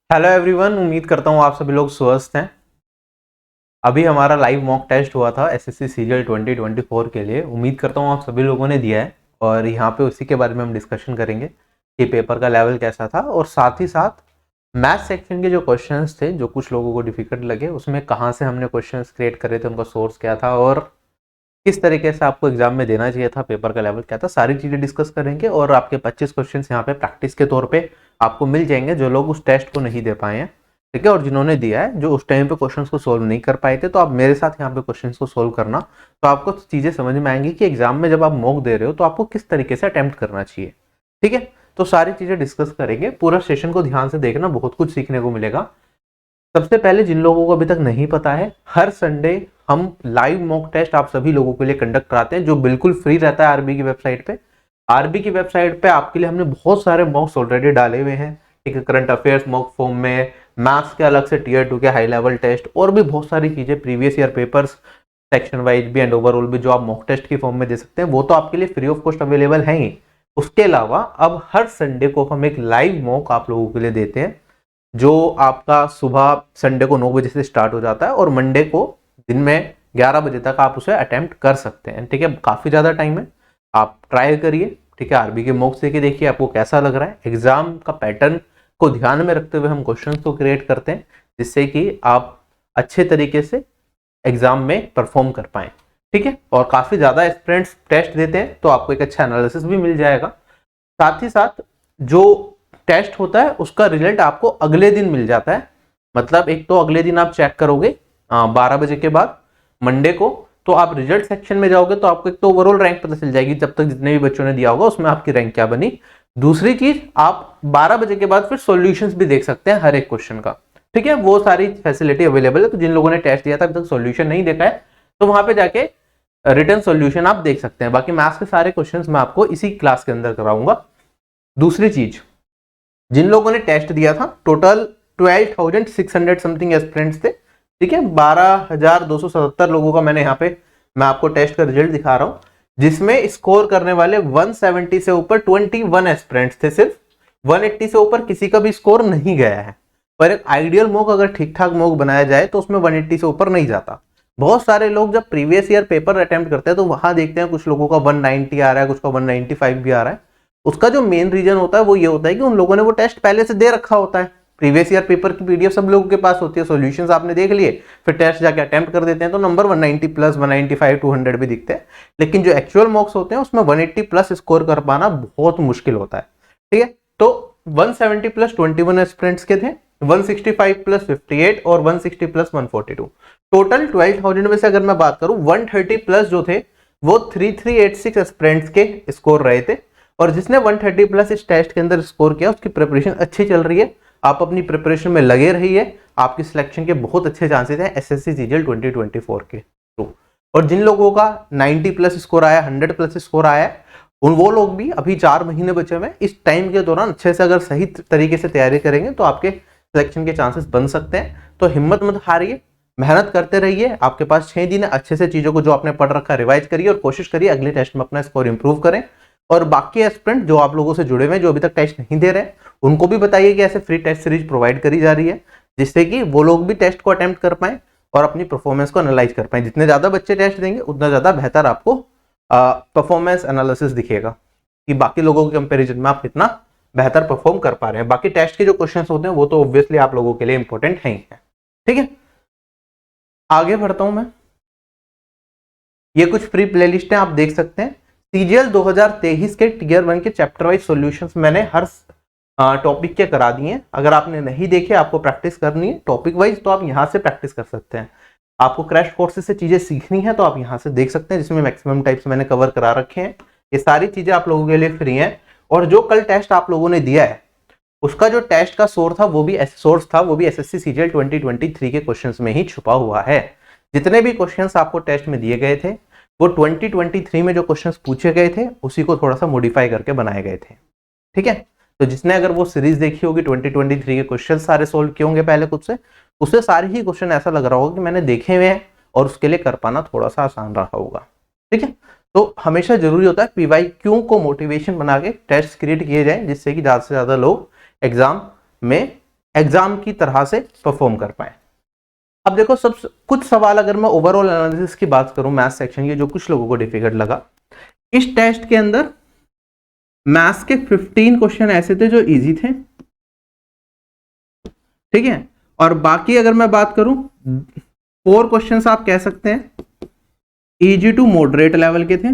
Hello everyone, उम्मीद करता हूँ आप सभी लोग स्वस्थ हैं। अभी हमारा लाइव मॉक टेस्ट हुआ था एसएससी सीजीएल 2024 के लिए। उम्मीद करता हूँ आप सभी लोगों ने दिया है और यहाँ पे उसी के बारे में हम डिस्कशन करेंगे कि पेपर का लेवल कैसा था और साथ ही साथ मैथ सेक्शन के जो क्वेश्चंस थे जो कुछ लोगों को डिफिकल्ट लगे उसमें कहाँ से हमने क्वेश्चंस क्रिएट करे थे, उनका सोर्स क्या था और किस तरीके से आपको एग्जाम में देना चाहिए था, पेपर का लेवल क्या था, सारी चीज़ें डिस्कस करेंगे। और आपके 25 क्वेश्चन यहाँ पे प्रैक्टिस के तौर पे आपको मिल जाएंगे जो लोग उस टेस्ट को नहीं दे पाए हैं, ठीक है। और जिन्होंने दिया है, जो उस टाइम पे क्वेश्चंस को सोल्व नहीं कर पाए थे, तो आप मेरे साथ यहाँ पे क्वेश्चंस को सोल्व करना, तो आपको चीज़ें समझ में आएंगी कि एग्जाम में जब आप मॉक दे रहे हो तो आपको किस तरीके से अटेम्प्ट करना चाहिए, ठीक है। तो सारी चीज़ें डिस्कस करेंगे, पूरा सेशन को ध्यान से देखना, बहुत कुछ सीखने को मिलेगा। सबसे पहले जिन लोगों को अभी तक नहीं पता है, हर संडे हम लाइव मॉक टेस्ट आप सभी लोगों के लिए कंडक्ट कराते हैं जो बिल्कुल फ्री रहता है आरबी की वेबसाइट पे। आरबी की वेबसाइट पे आपके लिए हमने बहुत सारे मॉक्स ऑलरेडी डाले हुए हैं, एक करंट अफेयर्स मॉक फॉर्म में, मैथ्स के अलग से टीयर 2 के हाई लेवल टेस्ट और भी बहुत सारी चीजें, previous year papers section wise भी एंड ओवरऑल भी जो आप मॉक टेस्ट की फॉर्म में दे सकते हैं, वो तो आपके लिए फ्री ऑफ कॉस्ट अवेलेबल है ही। उसके अलावा अब हर संडे को हम एक लाइव मॉक आप लोगों के लिए देते हैं जो आपका सुबह संडे को 9 बजे से स्टार्ट हो जाता है और मंडे को दिन में 11 बजे तक आप उसे अटेम्प्ट कर सकते हैं, ठीक है। काफ़ी ज़्यादा टाइम है, आप ट्राई करिए, ठीक है। आरबी के मॉक्स देके देखिए आपको कैसा लग रहा है। एग्जाम का पैटर्न को ध्यान में रखते हुए हम क्वेश्चंस को क्रिएट करते हैं जिससे कि आप अच्छे तरीके से एग्जाम में परफॉर्म कर पाए, ठीक है। और काफ़ी ज़्यादा एस्पिरेंट्स टेस्ट देते हैं तो आपको एक अच्छा एनालिसिस भी मिल जाएगा। साथ ही साथ जो टेस्ट होता है उसका रिजल्ट आपको अगले दिन मिल जाता है। मतलब एक तो अगले दिन आप चेक करोगे 12 बजे के बाद मंडे को, तो आप रिजल्ट सेक्शन में जाओगे तो आपको एक तो ओवरऑल रैंक पता चल जाएगी, जब तक जितने भी बच्चों ने दिया होगा उसमें आपकी रैंक क्या बनी। दूसरी चीज, आप 12 बजे के बाद फिर सॉल्यूशंस भी देख सकते हैं हर एक क्वेश्चन का, ठीक है। वो सारी फैसिलिटी अवेलेबल है। तो जिन लोगों ने टेस्ट दिया था अभी तक सॉल्यूशन नहीं देखा है तो वहां पे जाके रिटर्न सॉल्यूशन आप देख सकते हैं। बाकी मैथ्स के सारे क्वेश्चंस मैं आपको इसी क्लास के अंदर कराऊंगा। दूसरी चीज, जिन लोगों ने टेस्ट दिया था टोटल 12,600 समथिंग एस्पिरेंट्स थे, ठीक है। 12,277 लोगों का मैंने यहाँ पे मैं आपको टेस्ट का रिजल्ट दिखा रहा हूँ, जिसमें स्कोर करने वाले 170 से ऊपर 21 एस्पिरेंट्स थे। सिर्फ 180 से ऊपर किसी का भी स्कोर नहीं गया है। पर एक आइडियल मॉक अगर ठीक ठाक मॉक बनाया जाए तो उसमें 180 से ऊपर नहीं जाता। बहुत सारे लोग जब प्रीवियस ईयर पेपर अटेम्प्ट करते हैं तो वहां देखते हैं कुछ लोगों का 190 आ रहा है, कुछ का 195 भी आ रहा है। उसका जो मेन रीजन होता है वो ये होता है कि उन लोगों ने वो टेस्ट पहले से दे रखा होता है। प्रीवियस ईयर पेपर की पीडीएफ सब लोगों के पास होती है, सॉल्यूशंस आपने देख लिए, फिर टेस्ट जाके अटेम्प्ट कर देते हैं तो नंबर 190 प्लस 195 200 भी दिखते हैं। लेकिन जो एक्चुअल मार्क्स होते हैं उसमें 180 प्लस स्कोर कर पाना बहुत मुश्किल होता है, ठीक है। तो 170 प्लस 21 एस्पिरेंट्स के थे, 165 प्लस 58 और 160 प्लस 142। टोटल 12,000 में से अगर मैं बात करूं 130 प्लस जो थे वो 3386 एस्पिरेंट्स के स्कोर रहे थे। और जिसने 130 प्लस इस टेस्ट के अंदर स्कोर किया उसकी प्रिपरेशन अच्छी चल रही है। आप अपनी प्रिपरेशन में लगे रहिए, आपकी सिलेक्शन के बहुत अच्छे चांसेस हैं एसएससी सीजीएल 2024 के थ्रू। और जिन लोगों का 90 प्लस स्कोर आया, 100 प्लस स्कोर आया, उन वो लोग भी, अभी 4 महीने बचे हुए, इस टाइम के दौरान अच्छे से अगर सही तरीके से तैयारी करेंगे तो आपके सिलेक्शन के चांसेस बन सकते हैं। तो हिम्मत मत हारिए, मेहनत करते रहिए। आपके पास 6 दिन है, अच्छे से चीजों को जो आपने पढ़ रखा रिवाइज करिए और कोशिश करिए अगले टेस्ट में अपना स्कोर इंप्रूव करें। और बाकी एस्पिरेंट जो आप लोगों से जुड़े हुए हैं जो अभी तक टेस्ट नहीं दे रहे, उनको भी बताइए कि ऐसे फ्री टेस्ट सीरीज प्रोवाइड करी जा रही है जिससे कि वो लोग भी टेस्ट को अटेम्प्ट कर पाए और अपनी परफॉर्मेंस को एनालाइज कर पाए। जितने ज्यादा बच्चे टेस्ट देंगे उतना ज्यादा बेहतर आपको परफॉर्मेंस एनालिसिस दिखेगा कि बाकी लोगों के कंपेरिजन में आप कितना बेहतर परफॉर्म कर पा रहे हैं। बाकी टेस्ट के जो क्वेश्चंस होते हैं वो तो ऑब्वियसली आप लोगों के लिए इंपॉर्टेंट है ही है, ठीक है। आगे बढ़ता हूं मैं, ये कुछ फ्री प्लेलिस्ट है, आप देख सकते हैं। सीजीएल 2023 के टीयर 1 के चैप्टर वाइज सॉल्यूशंस मैंने हर टॉपिक के करा दिए हैं। अगर आपने नहीं देखे, आपको प्रैक्टिस करनी है टॉपिक वाइज, तो आप यहाँ से प्रैक्टिस कर सकते हैं। आपको क्रैश कोर्सेज से चीजें सीखनी है तो आप यहाँ से देख सकते हैं, जिसमें मैक्सिमम टाइप्स मैंने कवर करा रखे हैं। ये सारी चीजें आप लोगों के लिए फ्री हैं। और जो कल टेस्ट आप लोगों ने दिया है उसका जो टेस्ट का सोर्स था वो भी एसएससी सीजीएल 2023 के क्वेश्चंस में ही छुपा हुआ है। जितने भी क्वेश्चंस आपको टेस्ट में दिए गए थे वो 2023 में जो क्वेश्चंस पूछे गए थे उसी को थोड़ा सा मॉडिफाई करके बनाए गए थे, ठीक है। तो जिसने अगर वो सीरीज देखी होगी 2023 के क्वेश्चन सारे सोल्व किए होंगे पहले खुद से, उससे सारे ही क्वेश्चन ऐसा लग रहा होगा कि मैंने देखे हुए हैं और उसके लिए कर पाना थोड़ा सा आसान रहा होगा, ठीक है। तो हमेशा जरूरी होता है पीवाईक्यू को मोटिवेशन बना के टेस्ट क्रिएट किए जाए जिससे कि ज्यादा से ज्यादा लोग एग्जाम में एग्जाम की तरह से परफॉर्म कर पाए। अब देखो सब कुछ सवाल अगर मैं ओवरऑल एनालिसिस की बात करूं मैथ्स सेक्शन की, जो कुछ लोगों को डिफिकल्ट लगा, इस टेस्ट के अंदर मैथ्स के 15 क्वेश्चन ऐसे थे जो इजी थे, ठीक है, और बाकी अगर मैं बात करूं 4 क्वेश्चन आप कह सकते हैं इजी टू मॉडरेट लेवल के थे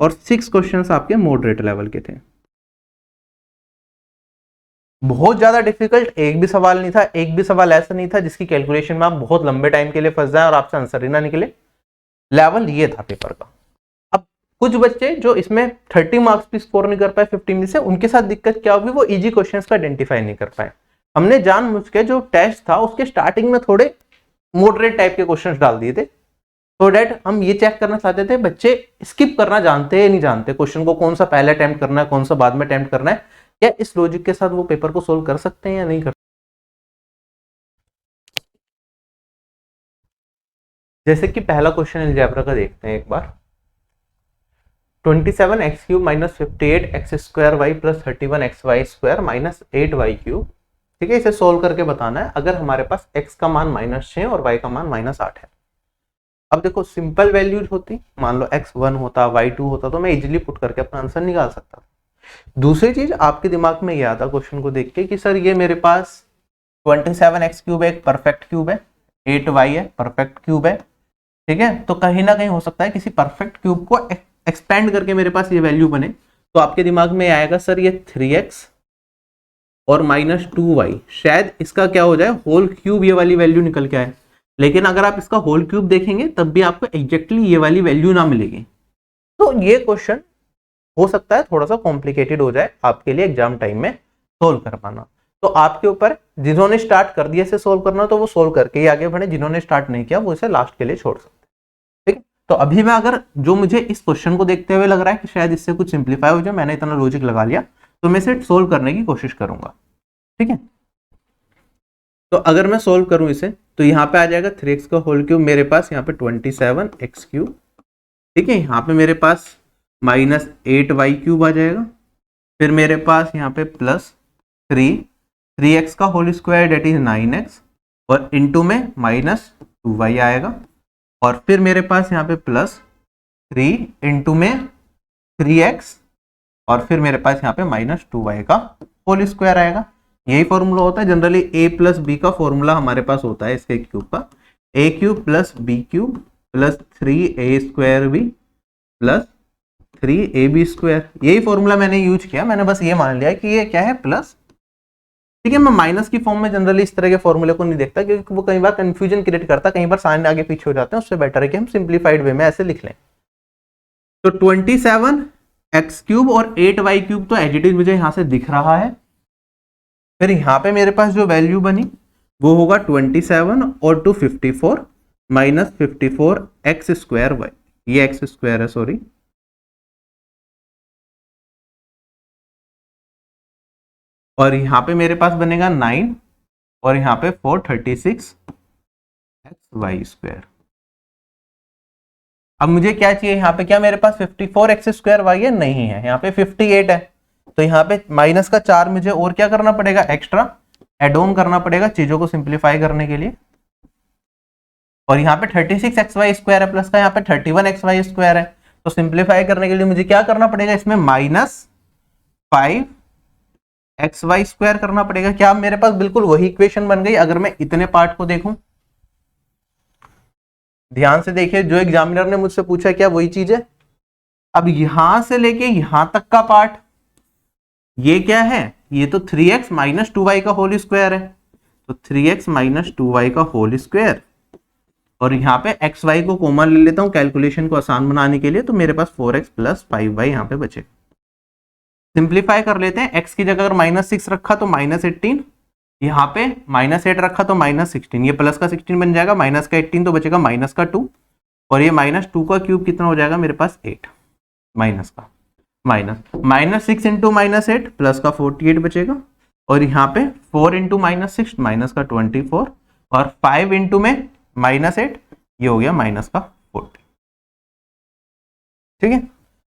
और 6 क्वेश्चन आपके मॉडरेट लेवल के थे। बहुत ज्यादा डिफिकल्ट एक भी सवाल नहीं था, एक भी सवाल ऐसा नहीं था जिसकी कैलकुलेशन में आप बहुत लंबे टाइम के लिए फंस जाए और आपसे आंसर ही ना निकले। लेवल ये था पेपर का। अब कुछ बच्चे जो इसमें 30 मार्क्स भी स्कोर नहीं कर पाए 15 में से, उनके साथ दिक्कत क्या होगी, वो इजी क्वेश्चंस का आइडेंटिफाई नहीं कर पाए। हमने जानबूझ के जो टेस्ट था उसके स्टार्टिंग में थोड़े मॉडरेट टाइप के क्वेश्चंस डाल दिए थे, सो डेट हम ये चेक करना चाहते थे बच्चे स्किप करना जानते हैं नहीं जानते, क्वेश्चन को कौन सा पहले अटेम्प्ट करना है कौन सा बाद में अटेम्प्ट करना है, या इस लॉजिक के साथ वो पेपर को सोल्व कर सकते हैं या नहीं कर। जैसे कि पहला क्वेश्चन अलजेब्रा का देखते हैं एक बार। 27x³ minus 58x² y plus 31xy² minus 8y³, ठीक है, इसे सोल्व करके बताना है अगर हमारे पास x का मान -6 और y का मान -8 है। अब देखो सिंपल वैल्यूज होती, मान लो x1 होता y2 होता तो मैं इजीली पुट करके अपना आंसर निकाल सकता। दूसरी चीज आपके दिमाग में यह आता क्वेश्चन को देख के कि सर ये मेरे पास 27x³ एक परफेक्ट क्यूब है, 8y है परफेक्ट क्यूब है, ठीक है, तो कहीं ना कहीं हो सकता है किसी परफेक्ट क्यूब को एक्सपेंड करके मेरे पास ये वैल्यू बने, तो आपके दिमाग में आएगा सर ये 3x और -2y, शायद इसका क्या हो जाए होल क्यूब, ये वाली वैल्यू निकल के आए। लेकिन अगर आप इसका होल क्यूब देखेंगे तब भी आपको एग्जैक्टली ये वाली वैल्यू ना मिलेगी। तो ये क्वेश्चन हो सकता है थोड़ा सा कॉम्प्लिकेटेड हो जाए आपके लिए एग्जाम टाइम में सोल्व कर पाना। तो आपके ऊपर, जिन्होंने स्टार्ट कर दिया इसे सोल्व करना तो वो सोल्व करके ही आगे बढ़े, जिन्होंने स्टार्ट नहीं किया वो इसे लास्ट के लिए छोड़ सकते हैं, ठीक है। तो अभी मैं अगर जो मुझे इस क्वेश्चन को देखते हुए लग रहा है कि शायद इससे कुछ सिंप्लीफाई हो जाए, मैंने इतना लॉजिक लगा लिया, तो मैं इसे सोल्व करने की कोशिश करूंगा, ठीक है। तो अगर मैं सोल्व करूं इसे तो यहाँ पे आ जाएगा 3x का होल क्यूब, मेरे पास यहाँ पे 27x³, ठीक है, यहाँ पे मेरे पास -8y³ आ जाएगा, फिर मेरे पास यहाँ पे +3x का whole square that is 9x और इनटू में -2y आएगा, और फिर मेरे पास यहाँ पे +3 इनटू में 3x और फिर मेरे पास यहाँ पे -2y का होल स्क्वायर आएगा। यही फॉर्मूला होता है जनरली, a प्लस बी का फॉर्मूला हमारे पास होता है इसके क्यूब का, a³ plus b³ plus 3a² plus 3ab², यही फॉर्मूला मैंने यूज किया, मैंने बस ये मान लिया कि ये क्या है प्लस, ठीक है। मैं माइनस की फॉर्म में जनरली इस तरह के फॉर्मूले को नहीं देखता क्योंकि वो कई बार कंफ्यूजन क्रिएट करता, कई बार साइन आगे पीछे हो जाते हैं, उससे बेटर है कि हम सिंप्लीफाइड वे में ऐसे लिख लें। तो 27x³ और 8y³ तो एज इट इज मुझे यहां से दिख रहा है, फिर यहाँ पे मेरे पास जो वैल्यू बनी वो होगा 27 और 2 54 माइनस 54x²y, ये x² है सॉरी, और यहाँ पे मेरे पास बनेगा 9 और यहाँ पे 436xy²। अब मुझे क्या चाहिए यहाँ पे, क्या मेरे पास 54x² है, नहीं है, यहाँ पे 58 है, तो यहाँ पे माइनस का 4 मुझे और क्या करना पड़ेगा, एक्स्ट्रा एड ऑन करना पड़ेगा चीजों को सिंप्लीफाई करने के लिए, और यहाँ पे 36xy² है प्लस का यहाँ पे 31xy² है, तो सिंप्लीफाई करने के लिए मुझे क्या करना पड़ेगा, इसमें -5xy² करना पड़ेगा। क्या मेरे पास बिल्कुल वही इक्वेशन बन गई अगर मैं इतने पार्ट को देखूं? ध्यान से देखिए, जो एग्जामिनर ने मुझसे पूछा क्या वही चीज है। अब यहां से लेके यहां तक का पार्ट ये क्या है, ये तो 3x माइनस 2y का होल स्क्वायर है, तो 3x माइनस 2y का होल स्क्वायर, और यहाँ पे xy को कॉमन ले लेता हूं कैलकुलेशन को आसान बनाने के लिए, तो मेरे पास 4x प्लस 5y यहाँ पे बचे। सिंप्लीफाई कर लेते हैं, x की जगह अगर -6 रखा तो -18, यहाँ पे -8 रखा तो -16, ये प्लस का 16 बन जाएगा, माइनस का 18 तो बचेगा माइनस का 2, और ये -2 का क्यूब कितना हो जाएगा मेरे पास 8, माइनस का -6 इंटू -8 प्लस का 48 बचेगा, और यहाँ पे 4 इंटू -6 माइनस का 24, और 5 इंटू में -8 ये हो गया माइनस का 40, ठीक है।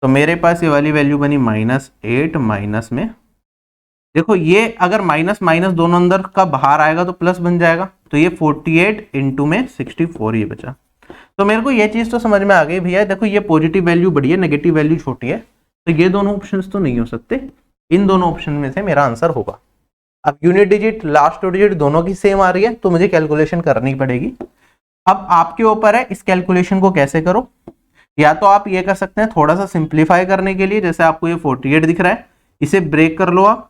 तो मेरे पास ये वाली वैल्यू बनी -8 माइनस में देखो ये अगर माइनस माइनस दोनों अंदर का बाहर आएगा तो प्लस बन जाएगा, तो ये 48 इंटू में 64 ये बचा। तो मेरे को ये चीज तो समझ में आ गई भैया, देखो ये पॉजिटिव वैल्यू बड़ी है, नेगेटिव वैल्यू छोटी है, तो ये दोनों ऑप्शंस तो नहीं हो सकते, इन दोनों ऑप्शन में से मेरा आंसर होगा। अब यूनिट डिजिट लास्ट डिजिट दोनों की सेम आ रही है, तो मुझे कैलकुलेशन करनी पड़ेगी। अब आपके ऊपर है इस कैलकुलेशन को कैसे करो, या तो आप ये कर सकते हैं थोड़ा सा सिंप्लीफाई करने के लिए, जैसे आपको ये 48 दिख रहा है, इसे ब्रेक कर लो आप।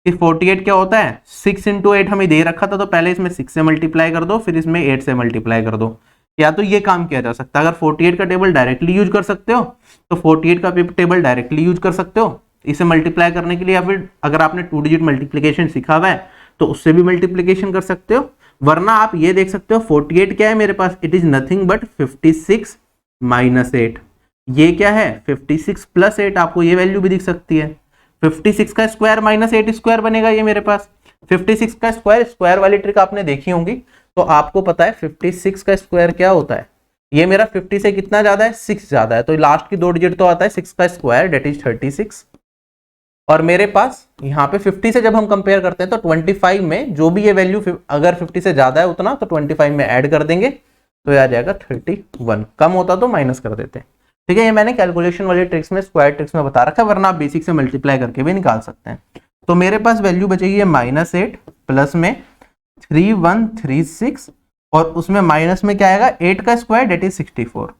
इस 48 क्या होता है, 6 इंटू 8 हमें दे रखा था, तो पहले इसमें 6 से मल्टीप्लाई कर दो, फिर इसमें 8 से मल्टीप्लाई कर दो। या तो ये काम किया जा सकता है, अगर 48 का टेबल डायरेक्टली यूज कर सकते हो तो 48 का टेबल डायरेक्टली यूज कर सकते हो इसे मल्टीप्लाई करने के लिए, या फिर अगर आपने 2 डिजिट मल्टीप्लीकेशन सीखा हुआ है तो उससे भी मल्टीप्लीकेशन कर सकते हो। वरना आप ये देख सकते हो 48 क्या है मेरे पास, it is nothing but 56 minus 8। ये क्या है 56 प्लस 8, आपको ये वैल्यू भी दिख सकती है। 56 का स्क्वायर माइनस 8 स्क्वायर बनेगा ये मेरे पास। 56 का स्क्वायर, स्क्वायर वाली ट्रिक आपने देखी होंगी, तो आपको पता है 56 का स्क्वायर क्या होता है। ये मेरा 50 से कितना ज्यादा है, 6 ज्यादा है, तो लास्ट की 2 डिजिट तो आता है 6 का स्क्वायर, डेट इज 36। और मेरे पास यहाँ पे 50 से जब हम कंपेयर करते हैं तो 25 में जो भी ये वैल्यू अगर 50 से ज्यादा है उतना, तो 25 में ऐड कर देंगे तो ये आ जाएगा 31। कम होता तो माइनस कर देते हैं। ठीक है, ये मैंने कैलकुलेशन वाली ट्रिक्स में, स्क्वायर ट्रिक्स में बता रखा है, वरना आप बेसिक से मल्टीप्लाई करके भी निकाल सकते हैं। तो मेरे पास वैल्यू बचेगी -8 प्लस में 3136, और उसमें माइनस में क्या आएगा 8 का स्क्वायर, डेट इज 64।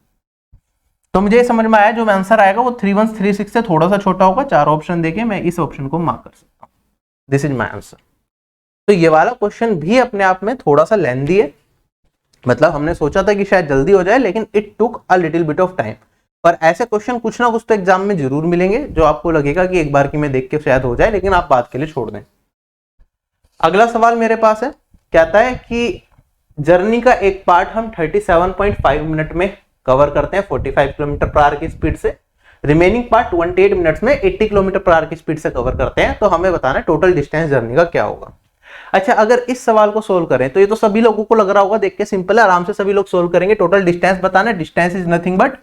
तो मुझे ये समझ में आया जो आंसर आएगा वो 3136 से थोड़ा सा छोटा होगा। 4 ऑप्शन देके मैं इस ऑप्शन को मार्क कर सकता हूँ। This is my answer. तो ये वाला क्वेश्चन भी अपने आप में थोड़ा सा लेंथी है, मतलब हमने सोचा था कि शायद जल्दी हो जाए, लेकिन it took a little bit of time. पर ऐसे क्वेश्चन कुछ ना कुछ तो एग्जाम में जरूर मिलेंगे जो आपको लगेगा कि एक बार की मैं देख के शायद हो जाए, लेकिन आप बात के लिए छोड़ दें। अगला सवाल मेरे पास है, कहता है कि जर्नी का एक पार्ट हम 37.5 मिनट में कवर करते हैं 45 किलोमीटर पर आवर की स्पीड से, रिमेनिंग पार्ट 28 मिनट्स में 80 किलोमीटर पर आवर की स्पीड से कवर करते हैं, तो हमें बताना है टोटल डिस्टेंस जर्नी का क्या होगा। अच्छा, अगर इस सवाल को सोल्व करें तो ये तो सभी लोगों को लग रहा होगा देख के सिंपल है, आराम से सभी लोग सोल्व करेंगे। टोटल डिस्टेंस बताना है, distance is nothing but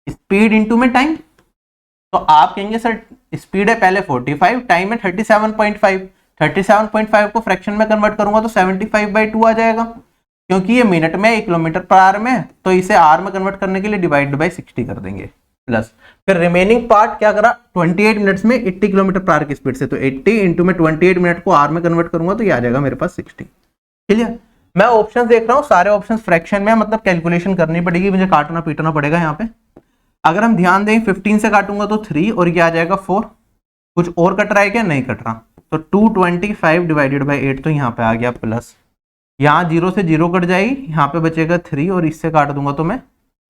speed into में टाइम। तो आप कहेंगे सर स्पीड है पहले 45, टाइम है 37.5, 37.5 को फ्रैक्शन में कन्वर्ट करूंगा तो 75/2 आ जाएगा, क्योंकि ये मिनट में 1 किलोमीटर पर आवर में, तो इसे आर में कन्वर्ट करने के लिए डिवाइड बाय 60 कर देंगे, प्लस फिर रिमेनिंग पार्ट क्या करा 28 मिनट्स में 80 किलोमीटर पर आवर की स्पीड से, तो 80 इंटू में 28 मिनट को आर में कन्वर्ट करूंगा तो ये आ जाएगा मेरे पास 60। क्लियर? मैं ऑप्शन देख रहा हूँ, सारे ऑप्शन फ्रैक्शन में, मतलब कैलकुलेशन करनी पड़ेगी, मुझे काटना पीटना पड़ेगा यहाँ पे। अगर हम ध्यान दें 15 से काटूंगा तो 3 और ये आ जाएगा 4। कुछ और कट रहा है क्या? नहीं कट रहा। तो 225 डिवाइडेड बाई 8 तो यहाँ पे आ गया प्लस, यहाँ 0 से 0 कट जाएगी, यहाँ पे बचेगा 3 और इससे काट दूंगा तो मैं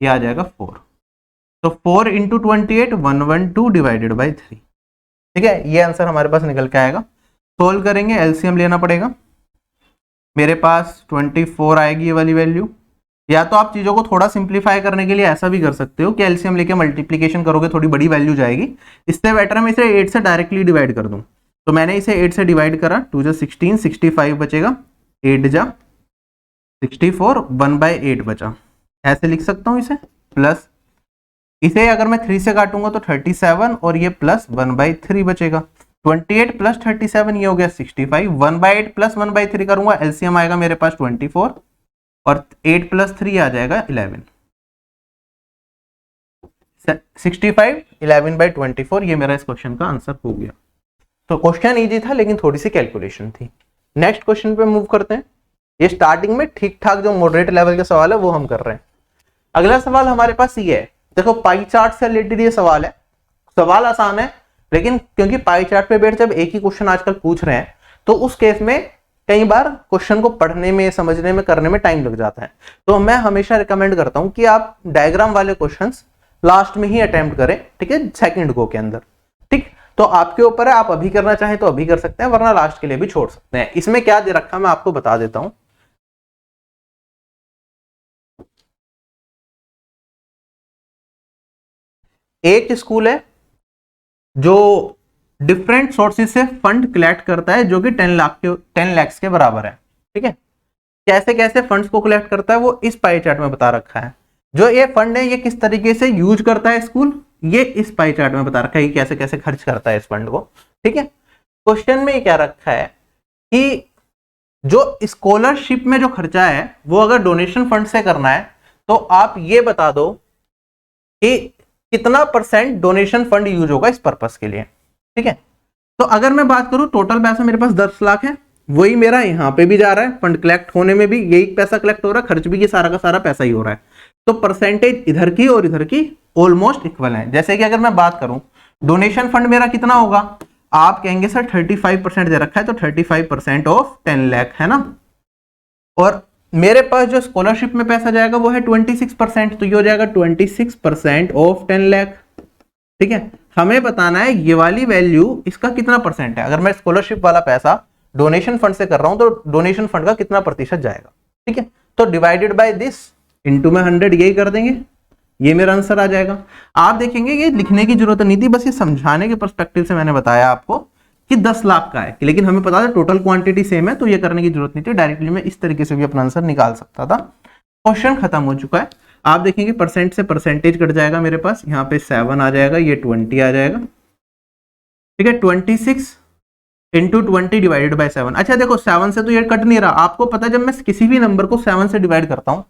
ये आ जाएगा 4। तो 4 इंटू 28 112 डिवाइडेड बाई 3। ठीक है, ये आंसर हमारे पास निकल के आएगा। सोल्व करेंगे, एलसीएम लेना पड़ेगा। मेरे पास 24 आएगी ये वाली वैल्यू। या तो आप चीजों को थोड़ा सिंप्लीफाई करने के लिए ऐसा भी कर सकते हो कि एलसीएम लेके मल्टीप्लीकेशन करोगे थोड़ी बड़ी वैल्यू जाएगी, इससे बेटर है मैं इसे 8 से डायरेक्टली डिवाइड कर दूं। तो मैंने इसे 8 से डिवाइड करा, 2 जा 16, 65 बचेगा, 8 जा 64, 1/8 बचा, ऐसे लिख सकता हूं इसे। प्लस इसे अगर मैं 3 से काटूंगा तो 37 और ये प्लस 1/3 बचेगा। 28 प्लस 37 ये हो गया 65, 1/8 प्लस 1/3 करूंगा, एलसीएम आएगा मेरे पास 24 और 8 प्लस 3 आ जाएगा 11। 65 11/24 ये मेरा इस क्वेश्चन का आंसर हो गया। तो क्वेश्चन इजी था लेकिन थोड़ी सी कैलकुलेशन थी। नेक्स्ट क्वेश्चन पे मूव करते हैं। ये स्टार्टिंग में ठीक ठाक जो मॉडरेट लेवल के सवाल है वो हम कर रहे हैं। अगला सवाल हमारे पास ये है, देखो पाई चार्ट से रिलेटेड ये सवाल है। सवाल आसान है, लेकिन क्योंकि पाई चार्ट पे बैठ जब एक ही क्वेश्चन आजकल पूछ रहे हैं तो उस केस में कई बार क्वेश्चन को पढ़ने में, समझने में, करने में टाइम लग जाता है। तो मैं हमेशा रिकमेंड करता हूं कि आप डायग्राम वाले क्वेश्चंस लास्ट में ही अटेम्प्ट करें, ठीक है, सेकंड गो के अंदर। ठीक, तो आपके ऊपर है, आप अभी करना चाहें तो अभी कर सकते हैं, वरना लास्ट के लिए भी छोड़ सकते हैं। इसमें क्या दे रखा मैं आपको बता देता हूं। एक स्कूल है जो डिफरेंट सोर्सेज से फंड कलेक्ट करता है, जो कि 10 लाख के बराबर है। ठीक है, कैसे कैसे फंड्स को कलेक्ट करता है वो इस पाई चार्ट में बता रखा है। जो ये फंड है ये किस तरीके से यूज करता है स्कूल, ये इस पाई चार्ट में बता रखा है कि कैसे कैसे खर्च करता है इस फंड को। ठीक है, क्वेश्चन में क्या रखा है कि जो स्कॉलरशिप में जो खर्चा है वो अगर डोनेशन फंड से करना है तो आप ये बता दो कि कितना % डोनेशन फंड यूज होगा इस पर्पस के लिए। ठीक है, तो अगर मैं बात करूं टोटल पैसा मेरे पास 10 लाख है, वही मेरा यहाँ पे भी जा रहा है, फंड कलेक्ट होने में भी यही पैसा कलेक्ट हो रहा है, खर्च भी ये सारा का सारा पैसा ही हो रहा है, तो परसेंटेज इधर की और इधर की ऑलमोस्ट इक्वल है। जैसे कि अगर मैं बात करूं डोनेशन फंड मेरा कितना होगा, आप कहेंगे सर 35% दे रखा है तो 35% ऑफ 10 लाख है ना, और मेरे पास जो स्कॉलरशिप में पैसा जाएगा वो है 26%, तो ये हो जाएगा 26% ऑफ 10 लाख। ठीक है, हमें बताना है ये वाली वैल्यू इसका कितना % है। अगर मैं स्कॉलरशिप वाला पैसा डोनेशन फंड से कर रहा हूं तो डोनेशन फंड का कितना % जाएगा। ठीक है, तो डिवाइडेड बाय दिस इंटू में 100 यही कर देंगे, ये मेरा आंसर आ जाएगा। आप देखेंगे ये लिखने की जरूरत नहीं थी, बस ये समझाने के पर्सपेक्टिव से मैंने बताया आपको कि 10 लाख का है, लेकिन हमें पता था टोटल क्वांटिटी सेम है तो ये करने की जरूरत नहीं थी, डायरेक्टली मैं इस तरीके से भी अपना आंसर निकाल सकता था। क्वेश्चन खत्म हो चुका है। आप देखेंगे परसेंट से परसेंटेज कट जाएगा मेरे पास, यहाँ पे 7 आ जाएगा, ये 20 आ जाएगा। ठीक है, 26 इंटू 20 डिवाइडेड बाई 7। अच्छा देखो 7 से तो ये कट नहीं रहा, आपको पता है जब मैं किसी भी नंबर को 7 से डिवाइड करता हूँ,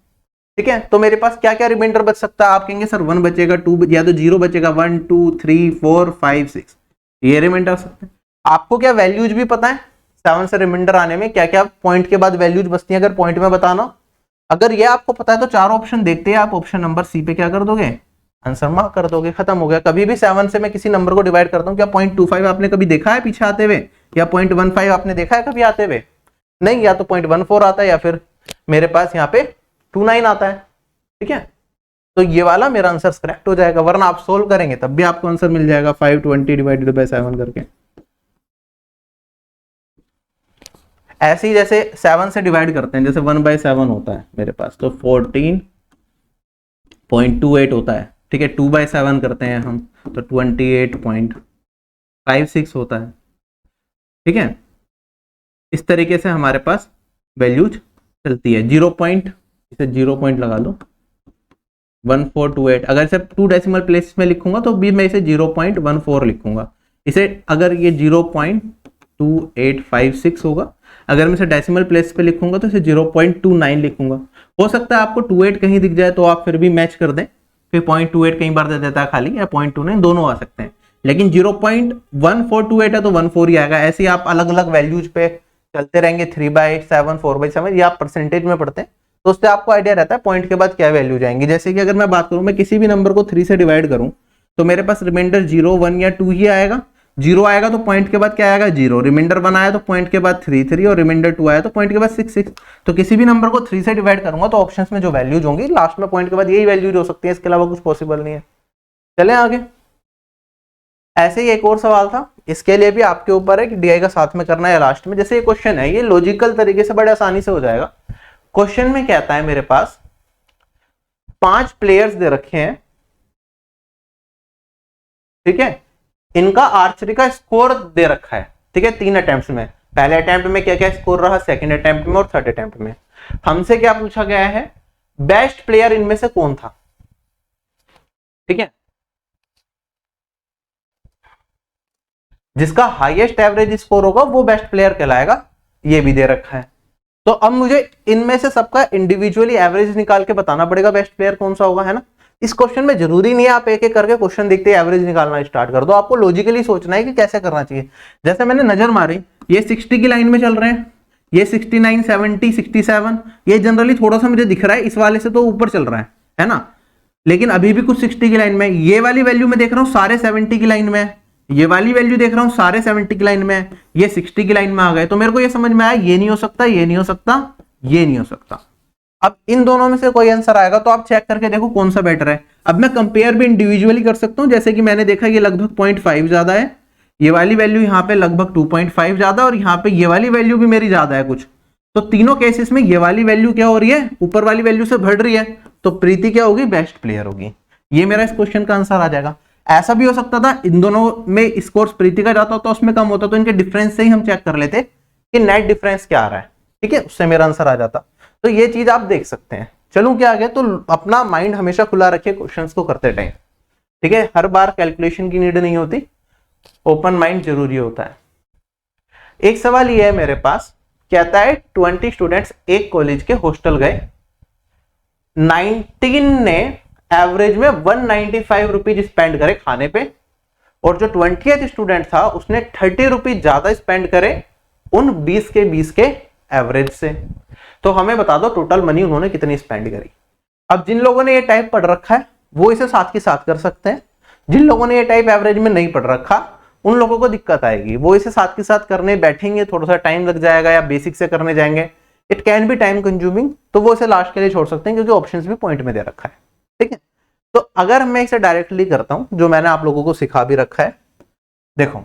ठीक है, तो मेरे पास क्या क्या रिमाइंडर बच सकता है। आप कहेंगे सर 1 बचेगा, 2 या तो 0 बचेगा, 1 2 3 4 5 6 ये रिमाइंडर आ सकते हैं। आपको क्या वैल्यूज भी पता है 7 से रिमाइंडर आने में क्या क्या पॉइंट के बाद वैल्यूज बचती है, अगर पॉइंट में बताना। अगर ये आपको पता है तो 4 ऑप्शन देखते हैं आप, ऑप्शन नंबर सी पे क्या कर दोगे, आंसर मार्क कर दोगे, खत्म हो गया। कभी भी 7 से मैं किसी नंबर को डिवाइड करता हूँ, क्या 0.25 आपने कभी देखा है पीछे आते हुए, या 0.15 आपने देखा है कभी आते हुए, नहीं, या तो 0.14 आता है या फिर मेरे पास यहाँ पे 29 आता है। ठीक है, तो ये वाला मेरा आंसर करेक्ट हो जाएगा, वरना आप सोल्व करेंगे तब भी आपको आंसर मिल जाएगा 520 डिवाइडेड बाय 7 करके। ऐसे ही जैसे 7 से डिवाइड करते हैं, जैसे 1/7 होता है मेरे पास तो 14.28 होता है। ठीक है, 2/7 करते हैं हम तो 28.56 होता है। ठीक है, इस तरीके से हमारे पास वैल्यूज चलती है। 0 पॉइंट, इसे 0 पॉइंट लगा लो, 1428। अगर इसे 2 डेसिमल प्लेस में लिखूंगा तो भी मैं इसे 0.14 लिखूंगा। इसे अगर ये 0.2856 होगा, अगर मैं इसे डेसिमल प्लेस पे लिखूंगा तो इसे 0.29 लिखूंगा। हो सकता है आपको 28 कहीं दिख जाए तो आप फिर भी मैच कर दें, फिर 0.28 कई बार दे देता है खाली, या 0.29 दोनों आ सकते हैं, लेकिन 0.1428 है तो 14 ही आएगा। ऐसे ही आप अलग अलग वैल्यूज पे चलते रहेंगे, 3/7 4/7, ये आप परसेंटेज में पढ़ते हैं तो उससे आपको आइडिया रहता है पॉइंट के बाद क्या वैल्यू जाएंगी। जैसे कि अगर मैं बात करूं, मैं किसी भी नंबर को 3 से डिवाइड करूं तो मेरे पास रिमाइंडर 0 1 या 2 ही आएगा। 0 आएगा तो पॉइंट के बाद क्या आएगा 0, रिमाइंडर 1 आया तो पॉइंट के बाद 3 3, और रिमाइंडर 2 आया तो पॉइंट के बाद 6 6। तो किसी भी नंबर को 3 से डिवाइड करूंगा तो ऑप्शंस में जो वैल्यूज होंगी लास्ट में पॉइंट के बाद यही वैल्यूज हो सकती है, इसके अलावा कुछ पॉसिबल नहीं है। चलें आगे। ऐसे ही एक और सवाल था, इसके लिए भी आपके ऊपर है कि डीआई का साथ में करना है लास्ट में। जैसे ये क्वेश्चन है, ये लॉजिकल तरीके से बड़े आसानी से हो जाएगा। क्वेश्चन में कहता है मेरे पास 5 प्लेयर्स दे रखे हैं, ठीक है, इनका आर्चरी का स्कोर दे रखा है। ठीक है, 3 अटेम्प्ट में, पहले अटेम्प्ट में क्या क्या स्कोर रहा, सेकंड अटेम्प्ट में और थर्ड अटेम्प्ट में। हमसे क्या पूछा गया है, बेस्ट प्लेयर इनमें से कौन था। ठीक है, जिसका हाईएस्ट एवरेज स्कोर होगा वो बेस्ट प्लेयर कहलाएगा, ये भी दे रखा है। तो अब मुझे इनमें से सबका इंडिविजुअली एवरेज निकाल के बताना पड़ेगा बेस्ट प्लेयर कौन सा होगा, है ना। इस क्वेश्चन में जरूरी नहीं है आप एक एक करके क्वेश्चन देखते एवरेज निकालना स्टार्ट कर दो, आपको लॉजिकली सोचना है कि कैसे करना चाहिए। जैसे मैंने नजर मारी, ये 60 की लाइन में चल रहे हैं, ये 69 70 67, ये जनरली थोड़ा सा मुझे दिख रहा है इस वाले से तो ऊपर चल रहा है ना, लेकिन अभी भी कुछ 60 की लाइन में। ये वाली वैल्यू में देख रहा हूँ सारे 70 की लाइन में, ये वाली वैल्यू देख रहा हूं सारे 70 की लाइन में, ये 60 की लाइन में आ गए। तो मेरे को ये समझ में आया ये नहीं हो सकता, ये नहीं हो सकता, ये नहीं हो सकता। अब इन दोनों में से कोई आंसर आएगा तो आप चेक करके देखो कौन सा बेटर है। अब मैं कंपेयर भी इंडिविजुअली कर सकता हूं, जैसे कि मैंने देखा ये लगभग 0.5 ज्यादा है, ये वाली वैल्यू यहाँ पे लगभग 2.5 ज्यादा, और यहाँ पे ये वाली वैल्यू भी मेरी ज्यादा है कुछ। तो तीनों केसेस में ये वाली वैल्यू क्या हो रही है, ऊपर वाली वैल्यू से बढ़ रही है, तो प्रीति क्या होगी, बेस्ट प्लेयर होगी। ये मेरा इस क्वेश्चन का आंसर आ जाएगा। ऐसा भी हो सकता था इन दोनों में स्कोर प्रीति का जाता तो उसमें कम होता, तो इनके डिफरेंस से ही हम चेक कर लेते कि नेट डिफरेंस क्या आ रहा है, ठीक है, उससे मेरा आंसर आ जाता। तो ये चीज आप देख सकते हैं। चलूं क्या आगे, तो अपना माइंड हमेशा खुला रखिए क्वेश्चंस को करते टाइम, ठीक है, हर बार कैलकुलेशन की नीड नहीं होती, ओपन माइंड जरूरी होता है। एक सवाल ये है मेरे पास, कहता है 20 स्टूडेंट्स एक कॉलेज के हॉस्टल गए, 19 ने एवरेज में 195 रुपीज स्पेंड करे खाने पे, और जो 20th स्टूडेंट था उसने 30 रुपीज ज्यादा स्पेंड करे उन 20 के एवरेज से। तो हमें बता दो टोटल मनी उन्होंने कितनी स्पेंड करी। अब जिन लोगों ने ये टाइप पढ़ रखा है वो इसे साथ के साथ कर सकते हैं, जिन लोगों ने ये टाइप एवरेज में नहीं पढ़ रखा उन लोगों को दिक्कत आएगी, वो इसे साथ के साथ करने बैठेंगे, थोड़ा सा टाइम लग जाएगा, या बेसिक से करने जाएंगे, it can be time consuming, तो वो इसे लास्ट के लिए छोड़ सकते हैं क्योंकि ऑप्शंस भी पॉइंट में दे रखा है। ठीक है, तो अगर मैं इसे डायरेक्टली करता हूं जो मैंने आप लोगों को सिखा भी रखा है, देखो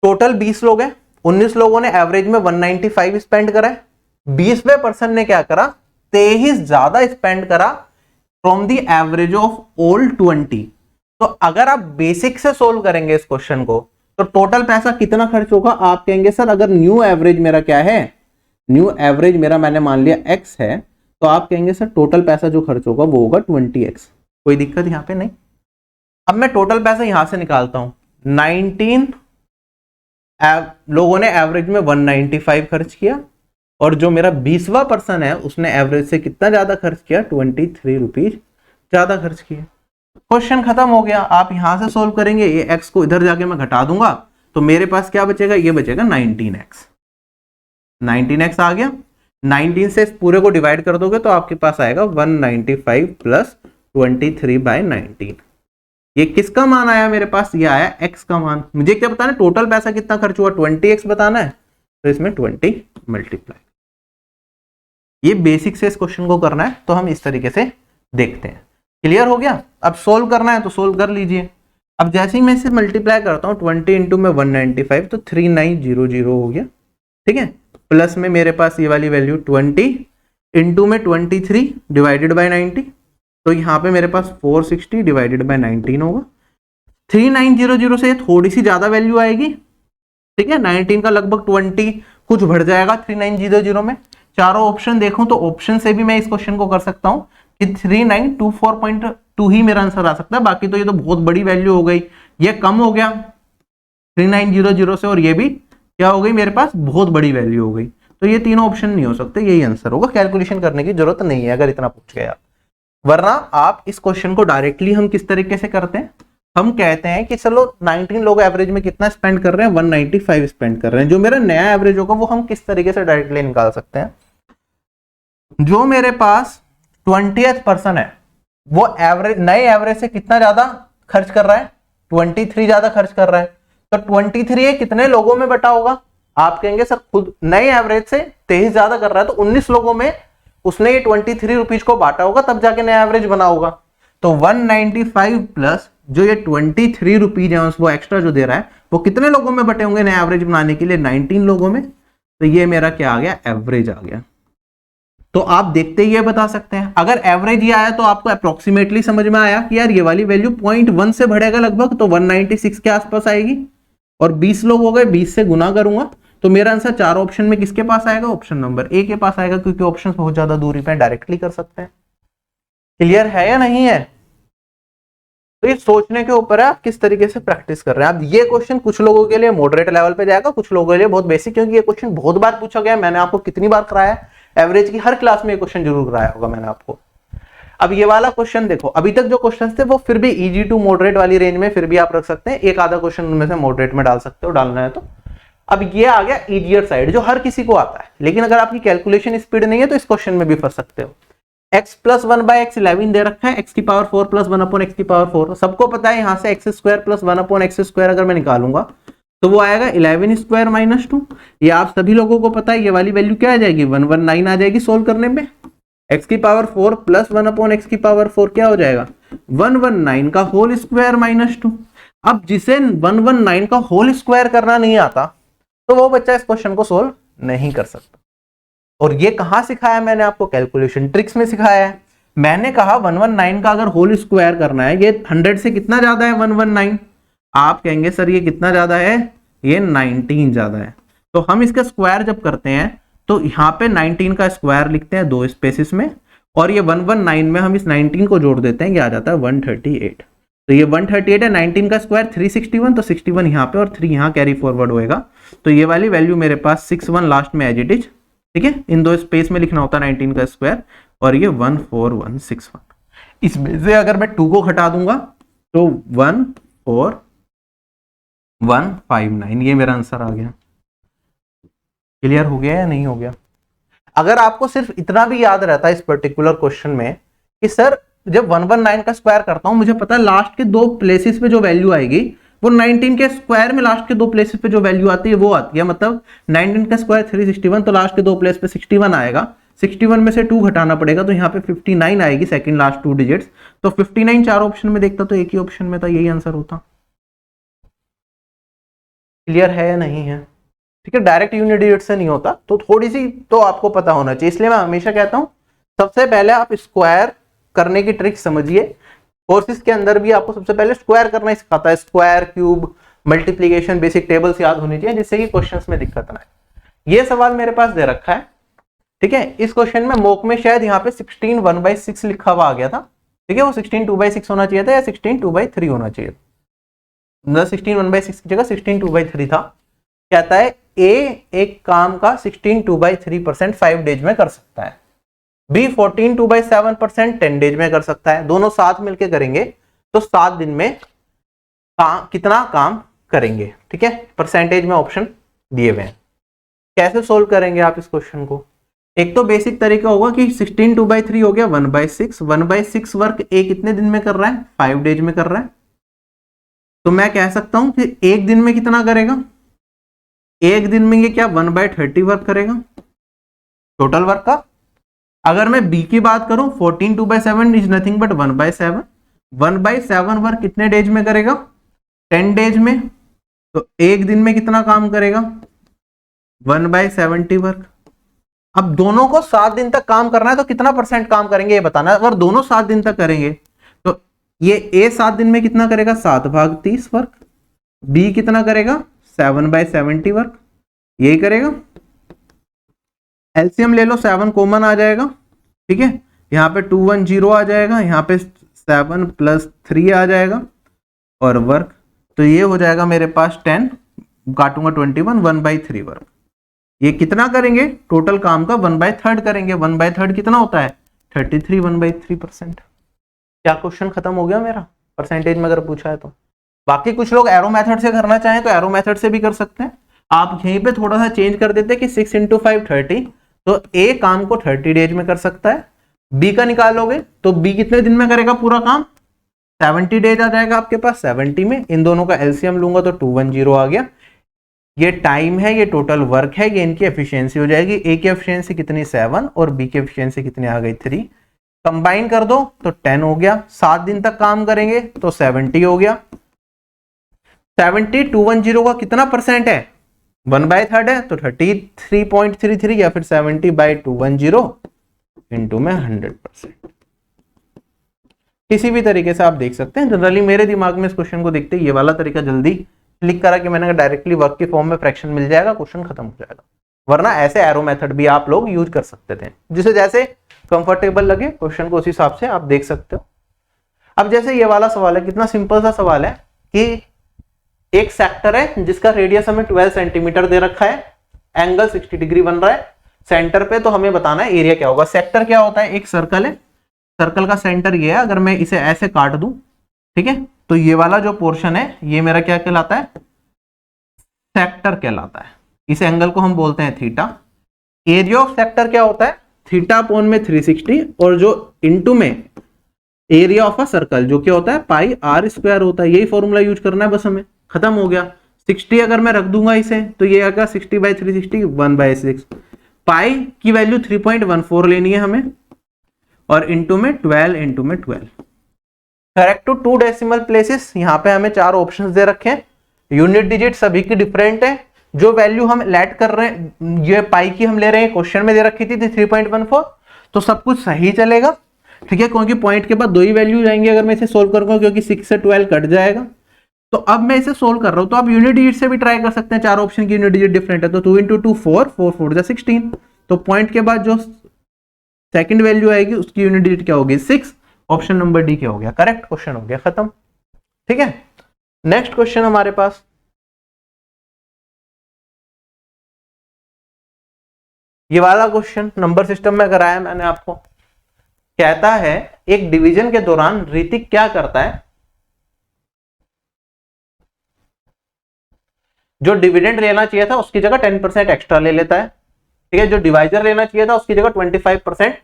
टोटल 20 लोग हैं, 19 लोगों ने एवरेज में 195 स्पेंड करा है, 20वें पर्सन ने क्या करा 23 ज्यादा स्पेंड करा from the average of all 20। तो अगर आप बेसिक से सोल्व करेंगे इस क्वेश्चन को तो टोटल पैसा कितना खर्च होगा, आप कहेंगे सर अगर न्यू एवरेज मेरा क्या है, न्यू एवरेज मेरा मैंने मान लिया x है, तो आप कहेंगे सर टोटल पैसा जो खर्च होगा वो होगा 20x। कोई दिक्कत यहां पे नहीं। अब मैं टोटल पैसा यहां से निकालता हूं, 19 लोगों ने एवरेज में 195 खर्च किया, और जो मेरा 20वां पर्सन है उसने एवरेज से कितना ज्यादा खर्च किया, 23 रुपीज ज्यादा खर्च किया। क्वेश्चन खत्म हो गया। आप यहां से सोल्व करेंगे, ये x को इधर जाके मैं घटा दूंगा तो मेरे पास क्या बचेगा, ये बचेगा 19x। 19x आ गया, 19 से इस पूरे को डिवाइड कर दोगे तो आपके पास आएगा 195 प्लस 23/19। ये किसका मान आया मेरे पास, ये आया x का मान। मुझे क्या बताना है, टोटल पैसा कितना खर्च हुआ 20x बताना है, तो इसमें 20 मल्टीप्लाई। ये बेसिक से इस क्वेश्चन को करना है तो हम इस तरीके से देखते हैं। क्लियर हो गया। अब सोल्व करना है तो सोल्व कर लीजिए। अब जैसे ही मैं इसे मल्टीप्लाई करता हूँ 20 इंटू में 195 तो 3900 हो गया। ठीक है, प्लस में मेरे पास ये वाली वैल्यू 20 इंटू में 23 डिवाइडेड बाय 90, तो यहाँ पे मेरे पास 460 डिवाइडेड बाय 19 होगा। 3900 से थोड़ी सी ज्यादा वैल्यू आएगी। ठीक है, 19 का लगभग 20 कुछ बढ़ जाएगा 3900 में। चारों ऑप्शन देखूं तो ऑप्शन से भी मैं इस क्वेश्चन को कर सकता हूं कि 3924.2 ही मेरा आंसर आ सकता है। बाकी तो ये तो बहुत बड़ी वैल्यू हो गई, ये कम हो गया 3900 से, और ये भी क्या हो गई मेरे पास बहुत बड़ी वैल्यू हो गई। तो ये तीनों ऑप्शन नहीं हो सकते, यही आंसर होगा। कैलकुलेशन करने की जरूरत नहीं है अगर इतना पूछ गया। वरना आप इस क्वेश्चन को डायरेक्टली हम किस तरीके से करते हैं, हम कहते हैं कि चलो 19 लोग एवरेज में कितना स्पेंड कर रहे हैं, 195 स्पेंड कर रहे हैं। जो मेरा नया एवरेज होगा वो हम किस तरीके से डायरेक्टली निकाल सकते हैं। जो मेरे पास 20th पर्सन है वो एवरेज नए एवरेज से कितना ज्यादा खर्च कर रहा है, 23 ज्यादा खर्च कर रहा है। तो 23 कितने लोगों में बटा होगा, आप कहेंगे सर खुद नए एवरेज से 23 ज्यादा कर रहा है तो 19 लोगों में उसने ये 23 रुपीज को बांटा होगा, तब जाके नया एवरेज बना होगा। तो 195 प्लस जो ये 23 रुपीज है वो एक्स्ट्रा जो दे रहा है वो कितने लोगों में बटे होंगे नया एवरेज बनाने के लिए, 19 लोगों में। तो ये मेरा क्या आ गया, एवरेज आ गया। तो आप देखते ही ये बता सकते हैं। अगर एवरेज ये आया तो आपको अप्रोक्सीमेटली समझ में आया कि यार ये वाली वैल्यू 0.1 से बढ़ेगा लगभग, तो 196 के आसपास आएगी। और 20 लोग हो गए, 20 से गुना करूंगा तो मेरा आंसर चारों ऑप्शन में किसके पास आएगा, ऑप्शन नंबर ए के पास आएगा, क्योंकि ऑप्शन बहुत ज्यादा दूरी पे डायरेक्टली कर सकते हैं। क्लियर है या नहीं है। तो ये सोचने के ऊपर है आप किस तरीके से प्रैक्टिस कर रहे हैं। अब ये क्वेश्चन कुछ लोगों के लिए मॉडरेट लेवल पे जाएगा, कुछ लोगों के लिए बहुत बेसिक, क्योंकि ये क्वेश्चन बहुत बार पूछा गया है। मैंने आपको कितनी बार कराया है, एवरेज की हर क्लास में ये क्वेश्चन जरूर कराया होगा मैंने आपको। अब ये वाला क्वेश्चन देखो, अभी तक जो क्वेश्चन थे वो फिर भी इजी टू मॉडरेट वाली रेंज में फिर भी आप रख सकते हैं, एक आधा क्वेश्चन उनमें से मॉडरेट में डाल सकते हो, डालना है तो। अब ये आ गया इजियर साइड जो हर किसी को आता है, लेकिन अगर आपकी कैलकुलेशन स्पीड नहीं है तो इस क्वेश्चन में भी फंस सकते हो। x प्लस 1/x 11 दे रखा है, x की पावर 4 प्लस 1/x की पावर 4, सबको पता है यहाँ से x square plus 1/x square अगर मैं निकालूंगा तो वो आएगा 11 स्क्वायर माइनस 2। ये आप सभी लोगों को पता है, ये वाली वैल्यू क्या आ जाएगी, 119 आ जाएगी सोल्व करने में। x की पावर 4 प्लस 1/x की पावर 4 क्या हो जाएगा, 119 का होल स्क्वायर माइनस 2। अब जिसे 119 का होल स्क्वायर करना नहीं आता तो वो बच्चा इस क्वेश्चन को सोल्व नहीं कर सकता। और ये कहां सिखाया मैंने आपको, कैलकुलेशन ट्रिक्स में सिखाया है। मैंने कहा 119 का अगर होल स्क्वायर करना है, ये 100 से कितना ज्यादा है 119, आप कहेंगे सर ये कितना ज्यादा है, ये 19 ज्यादा है। तो हम इसका स्क्वायर जब करते हैं तो यहाँ पे 19 का स्क्वायर लिखते हैं 2 स्पेसिस में, और ये 119 में हम इस 19 को जोड़ देते हैं, ये आ जाता है 138। तो ये 138 है, 19 का स्क्वायर 361, तो 61 यहाँ पे और 3 यहाँ कैरी फॉरवर्ड होएगा, तो ये वाली वैल्यू मेरे पास 61 लास्ट में एज इट इज, ठीक है, इन दो स्पेस में लिखना होता है 19 का स्क्वायर और ये 14161। इसमें से अगर मैं 2 को घटा दूंगा तो 14159, ये मेरा आंसर आ गया। क्लियर हो गया या नहीं हो गया? अगर आपको सिर्फ इतना भी याद रहता है इस पर्टिकुलर क्वेश्चन में कि सर जब 119 का स्क्वायर करता हूं मुझे पता है लास्ट के दो प्लेसेस पे जो वैल्यू आएगी वो 19 के स्क्वायर में लास्ट के दो प्लेसेस पे जो वैल्यू आती है वो आती है, मतलब 19 का स्क्वायर 361, तो लास्ट के दो प्लेस पे 61 आएगा, 61 में से 2 घटाना पड़ेगा तो यहाँ पे 59 आएगी सेकंड लास्ट 2 डिजिट्स, तो 59 चार ऑप्शन में देखता तो एक ही ऑप्शन में था, यही आंसर होता। क्लियर है या नहीं है? ठीक है, डायरेक्ट यूनिट डिजिट से नहीं होता, तो थोड़ी सी तो आपको पता होना चाहिए, इसलिए मैं हमेशा कहता हूं सबसे पहले आप स्क्वायर करने की ट्रिक समझिए। कोर्सेज के अंदर भी आपको सबसे पहले स्क्वायर करना ही सिखाता है, square, cube, multiplication, basic tables याद होनी चाहिए जिससे कि क्वेश्चंस में दिक्कत ना आए। ये सवाल मेरे पास दे रखा है, ठीक है, इस क्वेश्चन में मॉक में शायद यहाँ पे 16 1/6 लिखा हुआ आ गया था, ठीक है, वो 16 2/6 होना चाहिए था या 16 2/3 होना चाहिए था, 16 1/6 की जगह 16 2/3 था। कहता है ए एक काम का 16 2/3% 5 डेज में कर सकता है, बी 14 2/7% 10 डेज में कर सकता है, दोनों साथ मिलके करेंगे तो 7 दिन में कितना काम करेंगे, ठीक है, परसेंटेज में ऑप्शन दिए हुए हैं। कैसे सोल्व करेंगे आप इस क्वेश्चन को? एक तो बेसिक तरीका होगा कि 16 2/3 हो गया 1/6, 1/6 वर्क ए कितने दिन में कर रहा है? 5 डेज में कर रहा है, तो मैं कह सकता हूं कि एक दिन में कितना करेगा? एक दिन में ये क्या 1/30 वर्क करेगा टोटल वर्क का। अगर मैं बी की बात करूं 14 2/7 इज नथिंग बट 1/7, 1/7 वर्क कितने डेज में करेगा? 10 डेज में, तो एक दिन में कितना काम करेगा? 1/70 वर्क। अब दोनों को 7 दिन तक काम करना है तो कितना परसेंट काम करेंगे ये बताना है। अगर दोनों 7 दिन तक करेंगे तो ये ए 7 दिन में कितना करेगा? 7/30 वर्क, बी कितना करेगा? 7/70 वर्क, यही करेगा। एलसीएम ले लो, 7 कॉमन आ जाएगा, ठीक है, यहाँ पे 210 आ जाएगा, यहाँ पे 7 + 3 आ जाएगा और वर्क, तो ये हो जाएगा मेरे पास 10, काटूंगा 21, 1/3 वर्क। ये कितना करेंगे? टोटल काम का 1/3 करेंगे, 1/3 कितना होता है? 33, 1/3%। क्या क्वेश्चन खत्म हो गया मेरा परसेंटेज में अगर पूछा है तो। बाकी कुछ लोग एरो मेथड से करना चाहें तो एरो मेथड से भी कर सकते हैं। आप यहीं पे थोड़ा सा चेंज कर देते हैं कि 6 × 5 30, तो ए काम को 30 डेज में कर सकता है। बी का निकालोगे तो बी कितने दिन में करेगा पूरा काम? 70 डेज आ जाएगा आपके पास, 70 में इन दोनों का एलसीएम लूंगा तो 210 आ गया। ये टाइम है, ये टोटल वर्क है, ये इनकी एफिशिएंसी हो जाएगी। ए की एफिशिएंसी कितनी? 7 और बी की एफिशिएंसी कितनी आ गई? 3। कंबाइन कर दो तो 10 हो गया। 7 दिन तक काम करेंगे तो 70 हो गया। 70 210 का कितना परसेंट है? 1/3 है तो 33.33 या फिर 70/210 इंटू में 100%। किसी भी तरीके से आप देख सकते हैं। जनरली मेरे दिमाग में इस क्वेश्चन को देखते ये वाला तरीका जल्दी क्लिक करा कि मैंने डायरेक्टली वर्क के फॉर्म में फ्रैक्शन मिल जाएगा, क्वेश्चन खत्म हो जाएगा। वरना ऐसे एरो मेथड भी आप लोग यूज कर सकते थे, जिसे जैसे कंफर्टेबल लगे क्वेश्चन को उस हिसाब से आप देख सकते हो। अब जैसे ये वाला सवाल है, कितना सिंपल सा सवाल है कि एक सेक्टर है जिसका रेडियस हमें 12 सेंटीमीटर दे रखा है, एंगल 60 डिग्री बन रहा है सेंटर पे, तो हमें बताना है एरिया क्या होगा। सेक्टर क्या होता है? एक सर्कल है, सर्कल का सेंटर ये है। अगर मैं इसे ऐसे काट दूं, ठीक है, तो ये वाला जो पोर्शन है ये मेरा क्या कहलाता है? सेक्टर कहलाता है। इस एंगल को हम बोलते हैं थीटा। एरिया ऑफ सेक्टर क्या होता है? थीटा अपॉन में 360, और जो इनटू में एरिया ऑफ अ सर्कल जो क्या होता है? पाई r स्क्वायर होता है। यही फॉर्मूला यूज करना है बस हमें, खत्म हो गया। 60 अगर मैं रख दूंगा इसे तो ये आएगा 60/360 1/6। पाई की वैल्यू 3.14 लेनी है हमें, और इनटू में 12 इनटू में 12। Correct to 2 decimal places. यहाँ पे हमें 4 ऑप्शंस दे रखे हैं, यूनिट डिजिट सभी की डिफरेंट है। जो वैल्यू हम लेट कर रहे हैं, ये पाई की हम ले रहे हैं, क्वेश्चन में दे रखी थी 3.14, तो सब कुछ सही चलेगा, ठीक है, क्योंकि पॉइंट के बाद 2 ही वैल्यू जाएंगे अगर मैं इसे सोल्व करूंगा, क्योंकि 6 से 12 कट जाएगा। तो अब मैं इसे सोल्व कर रहा हूं, तो आप यूनिट डिजिट से भी ट्राई कर सकते हैं। 4 ऑप्शन की यूनिट डिजिट डिफरेंट है, तो 2 × 2 4, 4 4 जा 16, तो पॉइंट के बाद जो सेकंड वैल्यू आएगी उसकी यूनिट डिजिट क्या होगी? 6। ऑप्शन नंबर डी क्या हो गया? करेक्ट क्वेश्चन हो गया, खत्म। ठीक है, नेक्स्ट क्वेश्चन हमारे पास, ये वाला क्वेश्चन नंबर सिस्टम में कराया मैंने आपको। कहता है एक डिवीजन के दौरान ऋतिक क्या करता है, जो डिविडेंड लेना चाहिए था उसकी जगह 10% एक्स्ट्रा ले लेता है, ठीक है, जो डिवाइजर लेना चाहिए था उसकी जगह 25%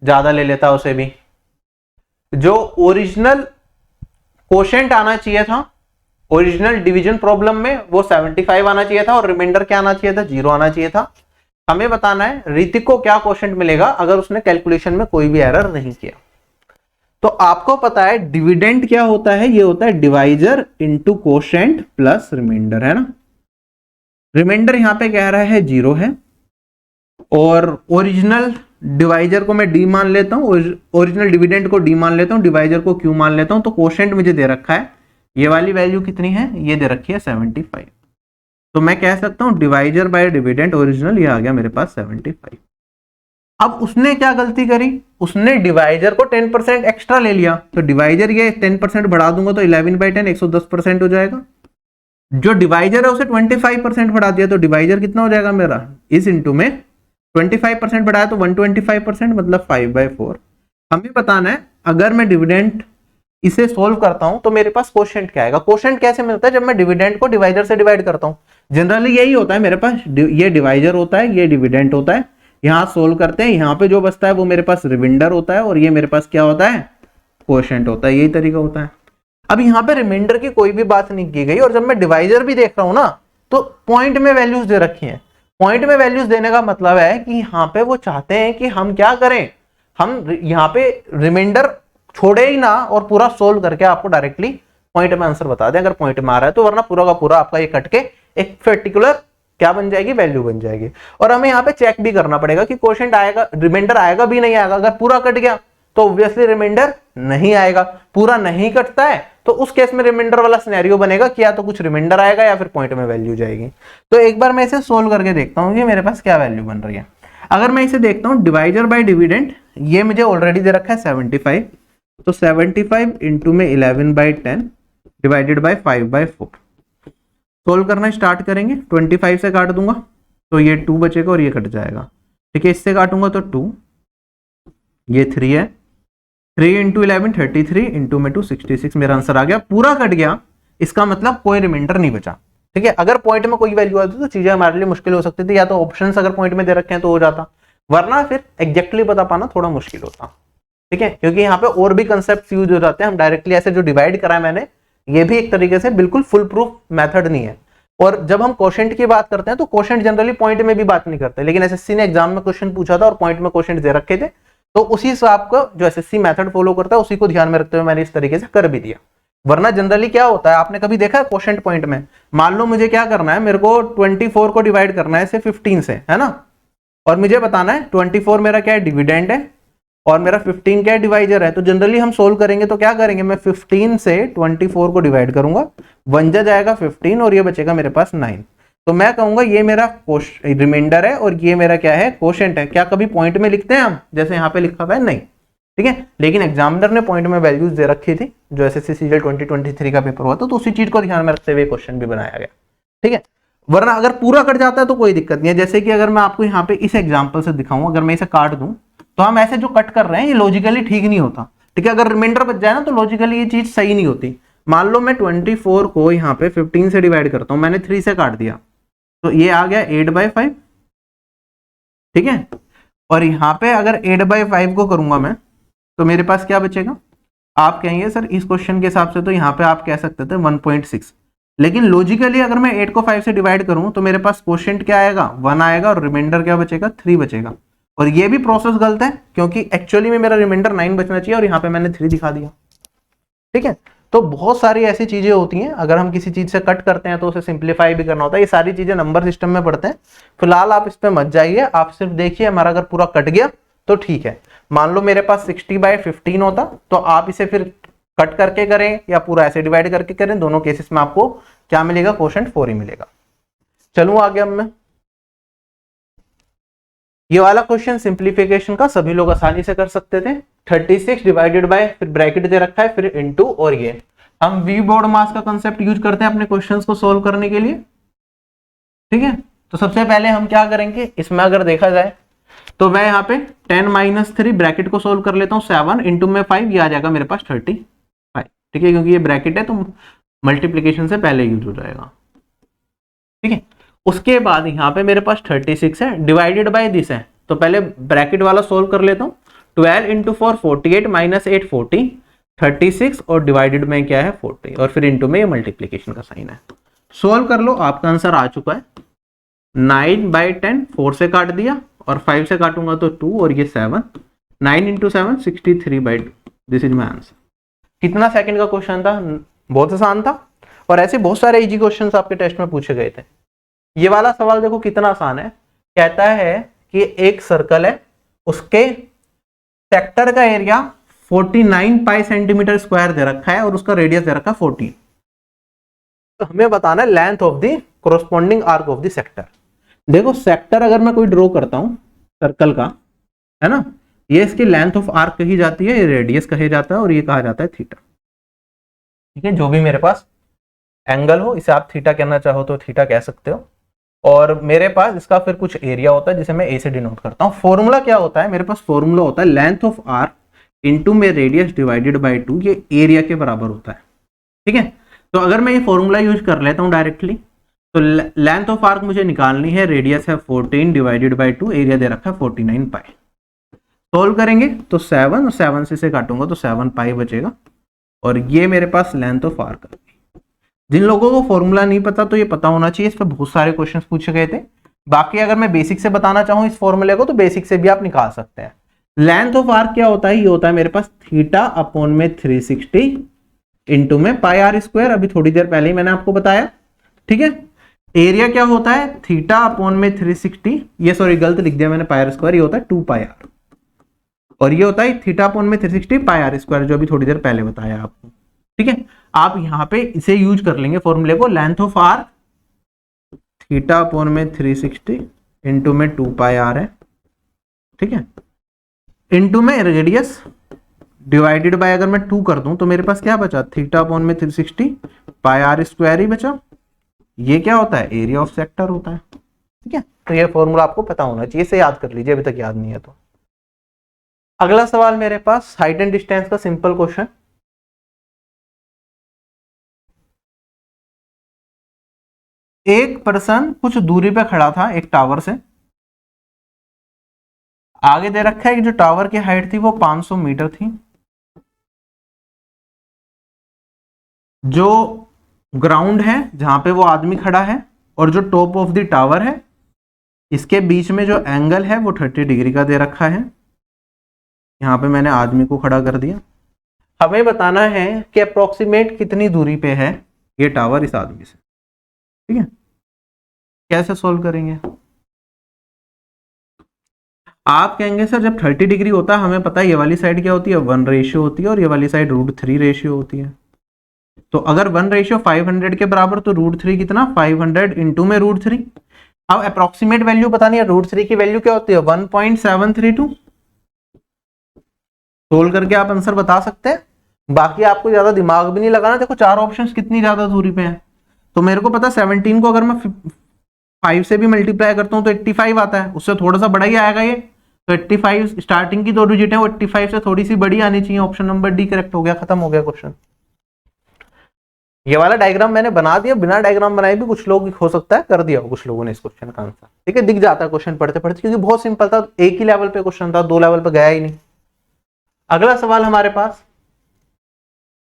ज्यादा ले लेता है उसे भी, जो ओरिजिनल कोशेंट आना चाहिए था ओरिजिनल डिवीजन प्रॉब्लम में वो 75 आना चाहिए था और रिमाइंडर क्या आना चाहिए था, 0 आना चाहिए था। हमें बताना है ऋतिक को क्या कोशेंट मिलेगा अगर उसने कैलकुलेशन में कोई भी एरर नहीं किया। तो आपको पता है डिविडेंड क्या होता है, ये होता है divisor into quotient plus remainder, है ना। रिमाइंडर यहां पे कह रहा है 0 है और ओरिजिनल डिवाइजर को मैं डी मान लेता हूं, ओरिजिनल डिविडेंड को डी मान लेता हूं, डिवाइजर को क्यू मान लेता हूं। तो कोशेंट मुझे दे रखा है, ये वाली वैल्यू कितनी है, ये दे रखी है 75। तो मैं कह सकता हूं डिवाइजर बाय डिविडेंड ओरिजिनल, ये आ गया मेरे पास 75। अब उसने क्या गलती करी, उसने डिवाइजर को 10% एक्स्ट्रा ले लिया, तो डिवाइजर ये 10% बढ़ा दूंगा तो 11/10 110% हो जाएगा। जो डिवाइजर है उसे 25% बढ़ा दिया तो डिवाइजर कितना हो जाएगा मेरा, इस इंटू में 25% बढ़ाया तो 125%, मतलब 5/4। हमें बताना है अगर मैं डिविडेंड इसे सोल्व करता हूं तो मेरे पास कोशेंट क्या आएगा। कोशेंट कैसे मिलता है, जब मैं डिविडेंड को डिवाइजर से डिवाइड करता हूं। जनरली यही होता है मेरे पास, ये डिवाइजर होता है, ये डिविडेंड होता है, यहां सोल्व करते हैं, यहां पे जो बचता है वो मेरे पास रिमाइंडर होता है और ये मेरे पास क्या होता है, कोशेंट होता है। यही तरीका होता है। अब यहाँ पे रिमाइंडर की कोई भी बात नहीं की गई और जब मैं डिवाइजर भी देख रहा हूं ना तो पॉइंट में वैल्यूज दे रखी हैं। पॉइंट में वैल्यूज देने का मतलब है कि यहाँ पे वो चाहते हैं कि हम क्या करें, हम यहाँ पे रिमाइंडर छोड़े ही ना और पूरा सोल्व करके आपको डायरेक्टली पॉइंट में आंसर बता दें अगर पॉइंट में आ रहा है तो, वरना पूरा का पूरा आपका ये कट के एक पर्टिकुलर क्या बन जाएगी, वैल्यू बन जाएगी। और हमें यहाँ पे चेक भी करना पड़ेगा कि कोशेंट आएगा, रिमाइंडर आएगा भी नहीं आएगा। अगर पूरा कट गया तो ऑब्वियसली रिमाइंडर नहीं आएगा, पूरा नहीं कटता है तो उस केस में रिमाइंडर वाला सिनेरियो बनेगा कि या तो कुछ रिमाइंडर आएगा या फिर पॉइंट में वैल्यू जाएगी। तो एक बार मैं इसे सोल्व करके देखता हूँ कि मेरे पास क्या वैल्यू बन रही है। अगर मैं इसे देखता हूँ डिवाइजर बाय डिविडेंड, ये मुझे ऑलरेडी दे रखा है 75, तो 75 इंटू में 11/10 डिवाइडेड बाय 5/4। सोल्व करना स्टार्ट करेंगे, 25 से काट दूंगा तो ये 2 बचेगा और ये कट जाएगा, ठीक है। इससे काटूंगा तो 2, ये 3 है, 3 इंटू 11 33 इंटू में 2 66, मेरा आंसर आ गया। पूरा कट गया, इसका मतलब कोई रिमाइंडर नहीं बचा, ठीक है। अगर पॉइंट में कोई वैल्यू आती तो चीजें हमारे लिए मुश्किल हो सकती थी, या तो ऑप्शंस अगर पॉइंट में दे रखे हैं तो हो जाता, वरना फिर एग्जैक्टली बता पाना थोड़ा मुश्किल होता, ठीक है। क्योंकि यहाँ पे और भी कंसेप्ट यूज हो जाते हैं, हम डायरेक्टली ऐसे जो डिवाइड करा है मैंने, ये भी एक तरीके से बिल्कुल फुल प्रूफ मेथड नहीं है। और जब हम क्वोशेंट की बात करते हैं तो क्वोशेंट जनरली पॉइंट में भी बात नहीं करते, लेकिन एसएससी ने एग्जाम में क्वेश्चन पूछा था और पॉइंट में क्वोशेंट दे रखे थे, तो उसी हिसाब का जो एसएससी मेथड फॉलो करता है उसी को ध्यान में रखते हुए मैंने इस तरीके से कर भी दिया। वरना जनरली क्या होता है, आपने कभी देखा है क्वोशेंट पॉइंट में, मान लो मुझे क्या करना है, मेरे को 24 को डिवाइड करना है से 15 से, है ना, और मुझे बताना है 24 मेरा क्या है, डिविडेंड है, और मेरा 15 क्या है, डिवाइजर है। तो जनरली हम सोल्व करेंगे तो क्या करेंगे, मैं 15 से 24 को डिवाइड करूंगा, 1 जा जाएगा 15 और ये बचेगा मेरे पास 9। तो मैं कहूंगा ये मेरा रिमाइंडर है और ये मेरा क्या है, कोशेंट है। क्या कभी पॉइंट में लिखते हैं हम, जैसे यहाँ पे लिखा हुआ है, नहीं, ठीक है। लेकिन एग्जामिनर ने पॉइंट में वैल्यूज दे रखी थी, जो एसएससी सीजीएल 2023 का पेपर हुआ था, तो उसी चीज को ध्यान में रखते हुए क्वेश्चन भी बनाया गया, ठीक है। वरना अगर पूरा कट जाता है तो कोई दिक्कत नहीं है। जैसे कि अगर मैं आपको यहाँ पे इस एग्जाम्पल से दिखाऊं, अगर मैं इसे काट दूं तो हम ऐसे जो कट कर रहे हैं ये लॉजिकली ठीक नहीं होता, ठीक है। अगर रिमाइंडर बच जाए ना तो लॉजिकली ये चीज सही नहीं होती। मान लो मैं 24 को यहाँ पे 15 से डिवाइड करता हूँ, मैंने 3 से काट दिया तो ये आ गया 8/5, ठीक है। और यहाँ पे अगर 8/5 को करूंगा मैं तो मेरे पास क्या बचेगा, आप कहेंगे सर इस क्वेश्चन के हिसाब से तो यहाँ पे आप कह सकते थे 1.6, लेकिन लॉजिकली अगर मैं 8 को 5 से डिवाइड करूं तो मेरे पास क्वोशेंट क्या आएगा, 1 आएगा और रिमाइंडर क्या बचेगा, 3 बचेगा। और ये भी प्रोसेस गलत है क्योंकि एक्चुअली में मेरा रिमाइंडर 9 बचना चाहिए और यहाँ पे मैंने 3 दिखा दिया, ठीक है। तो बहुत सारी ऐसी चीजें होती हैं, अगर हम किसी चीज से कट करते हैं तो उसे सिंप्लीफाई भी करना होता है। ये सारी चीजें नंबर सिस्टम में पढ़ते हैं, फिलहाल आप इस पे मत जाइए, आप सिर्फ देखिए हमारा अगर पूरा कट गया तो ठीक है। मान लो मेरे पास 60/15 होता तो आप इसे फिर कट करके करें या पूरा ऐसे डिवाइड करके करें, दोनों केसेस में आपको क्या मिलेगा, क्वोशेंट 4 ही मिलेगा। चलूं आगे अब मैं, ये वाला क्वेश्चन सिंप्लीफिकेशन का सभी लोग आसानी से कर सकते थे। 36 डिवाइडेड बाय, फिर ब्रैकेट दे रखा है, फिर इनटू और ये हम वी बोर्ड मास का कंसेप्ट यूज करते हैं अपने क्वेश्चंस को सोल्व करने के लिए, ठीक है। तो सबसे पहले हम क्या करेंगे, इसमें अगर देखा जाए तो मैं यहाँ पे 10-3 ब्रैकेट को सोल्व कर लेता हूँ, 7 इंटू में 5, ये आ जाएगा मेरे पास 35, ठीक है, क्योंकि ये ब्रैकेट है तो मल्टीप्लीकेशन से पहले यूज हो जाएगा, ठीक है। उसके बाद यहाँ पे मेरे पास 36 है, डिवाइडेड बाय दिस है, तो पहले ब्रैकेट वाला सोल्व कर लेता हूँ। 12 इंटू 4 48 माइनस 8 40, 36 और डिवाइडेड में क्या है 40, और फिर इंटू में ये मल्टीप्लीकेशन का साइन है। सोल्व कर लो, आपका आंसर आ चुका है 9/10, 4 से काट दिया और 5 से काटूंगा तो 2 और ये 7, 9 into 7 63/2, this is my answer. कितना सेकंड का क्वेश्चन था, बहुत आसान था, और ऐसे बहुत सारे इजी क्वेश्चंस आपके टेस्ट में पूछे गए थे। ये वाला सवाल देखो कितना आसान है, कहता है कि एक सर्कल है, उसके सेक्टर का एरिया 49 पाई सेंटीमीटर स्क्वायर दे रखा है और उसका रेडियस दे रखा है 14। तो हमें बताना है length of the corresponding arc of the sector. देखो सेक्टर अगर मैं कोई ड्रॉ करता हूं सर्कल का, है ना, ये इसकी लेंथ ऑफ आर्क कही जाती है, ये रेडियस कहे जाता है और ये कहा जाता है थीटा, ठीक है। जो भी मेरे पास एंगल हो, इसे आप थीटा कहना चाहो तो थीटा कह सकते हो, और मेरे पास इसका फिर कुछ एरिया होता है जिसे मैं ए से डिनोट करता हूँ। फॉर्मूला क्या होता है, मेरे पास फॉर्मूला होता है लेंथ ऑफ आर्क इंटू में रेडियस डिवाइडेड बाई 2, ये एरिया के बराबर होता है, ठीक है। तो अगर मैं ये फॉर्मूला यूज कर लेता हूँ डायरेक्टली, तो लेंथ ऑफ आर्क मुझे निकालनी है, रेडियस है 14 डिवाइडेड बाई 2, एरिया दे रखा है 49 पाई। सोल्व करेंगे तो 7 से काटूंगा तो 7 पाई बचेगा, और ये मेरे पास लेंथ ऑफ आर्क है। जिन लोगों को फॉर्मूला नहीं पता तो ये पता होना चाहिए, इस पर बहुत सारे क्वेश्चंस पूछे गए थे। बाकी अगर मैं बेसिक से बताना चाहूँ इस फॉर्मूले को, तो बेसिक से भी आप निकाल सकते हैं। लेंथ ऑफ आर्क क्या होता है, ये होता है मेरे पास थीटा अपॉन में 360 इंटू में पाई आर स्क्वायर, अभी थोड़ी देर पहले ही मैंने आपको बताया, ठीक है। एरिया क्या होता है, थीटा अपॉन में 360, ये सॉरी गलत लिख दिया मैंने, पाई आर स्क्वायर, ये होता है 2 पाई आर, और ये होता है थीटा अपॉन में 360 पाई आर स्क्वायर, जो अभी थोड़ी देर पहले बताया आपको, ठीक है। आप यहां पे इसे यूज कर लेंगे फॉर्मूले को, length of arc theta upon में 360 इंटू में 2 पाई आर है, ठीक है, इंटू में रेडियस डिवाइडेड बाय, अगर मैं 2 कर दूं तो मेरे पास क्या बचा, थीटा अपॉन में 360 पाई आर स्क्वायर ही बचा। ये क्या होता है, एरिया ऑफ सेक्टर होता है, ठीक है। तो ये फॉर्मूला आपको पता होना चाहिए, इसे याद कर लीजिए अभी तक याद नहीं है तो। अगला सवाल मेरे पास हाइट एंड डिस्टेंस का सिंपल क्वेश्चन। एक पर्सन कुछ दूरी पे खड़ा था एक टावर से, आगे दे रखा है कि जो टावर की हाइट थी वो 500 मीटर थी। जो ग्राउंड है जहां पे वो आदमी खड़ा है और जो टॉप ऑफ द टावर है, इसके बीच में जो एंगल है वो 30 डिग्री का दे रखा है। यहां पे मैंने आदमी को खड़ा कर दिया। हमें बताना है कि अप्रोक्सीमेट कितनी दूरी पे है ये टावर इस आदमी से, ठीक है। कैसे सोल्व करेंगे, आप कहेंगे सर जब 30 डिग्री होता है हमें पता है ये वाली साइड क्या होती है, 1 रेशियो होती है, और ये वाली साइड √3 रेशियो होती है। तो अगर 1 रेशियो 500 के बराबर, तो √3 कितना, 500 इंटू में √3। अब अप्रोक्सीमेट वैल्यू बतानी है, √3 की वैल्यू क्या होती है, 1.732। सोल्व करके आप आंसर बता सकते हैं, बाकी आपको ज्यादा दिमाग भी नहीं लगाना। देखो 4 ऑप्शंस कितनी ज्यादा दूरी पे हैं, तो मेरे को पता 17 को अगर मैं 5 से भी मल्टीप्लाई करता हूँ तो 85 आता है, उससे थोड़ा सा बड़ा ही आएगा ये। तो 85 स्टार्टिंग की 2 डिजिट है, वो 85 से थोड़ी सी बड़ी आनी चाहिए। ऑप्शन नंबर डी करेक्ट हो गया, खत्म हो गया क्वेश्चन। ये वाला डायग्राम मैंने बना दिया, बिना डायग्राम बनाए भी कुछ लोग हो सकता है कर दिया हो कुछ लोगों ने इस क्वेश्चन का आंसर, ठीक है। दिख जाता है क्वेश्चन पढ़ते पढ़ते, क्योंकि बहुत सिंपल था, एक ही लेवल पे क्वेश्चन था, 2 लेवल पे गया ही नहीं। अगला सवाल हमारे पास,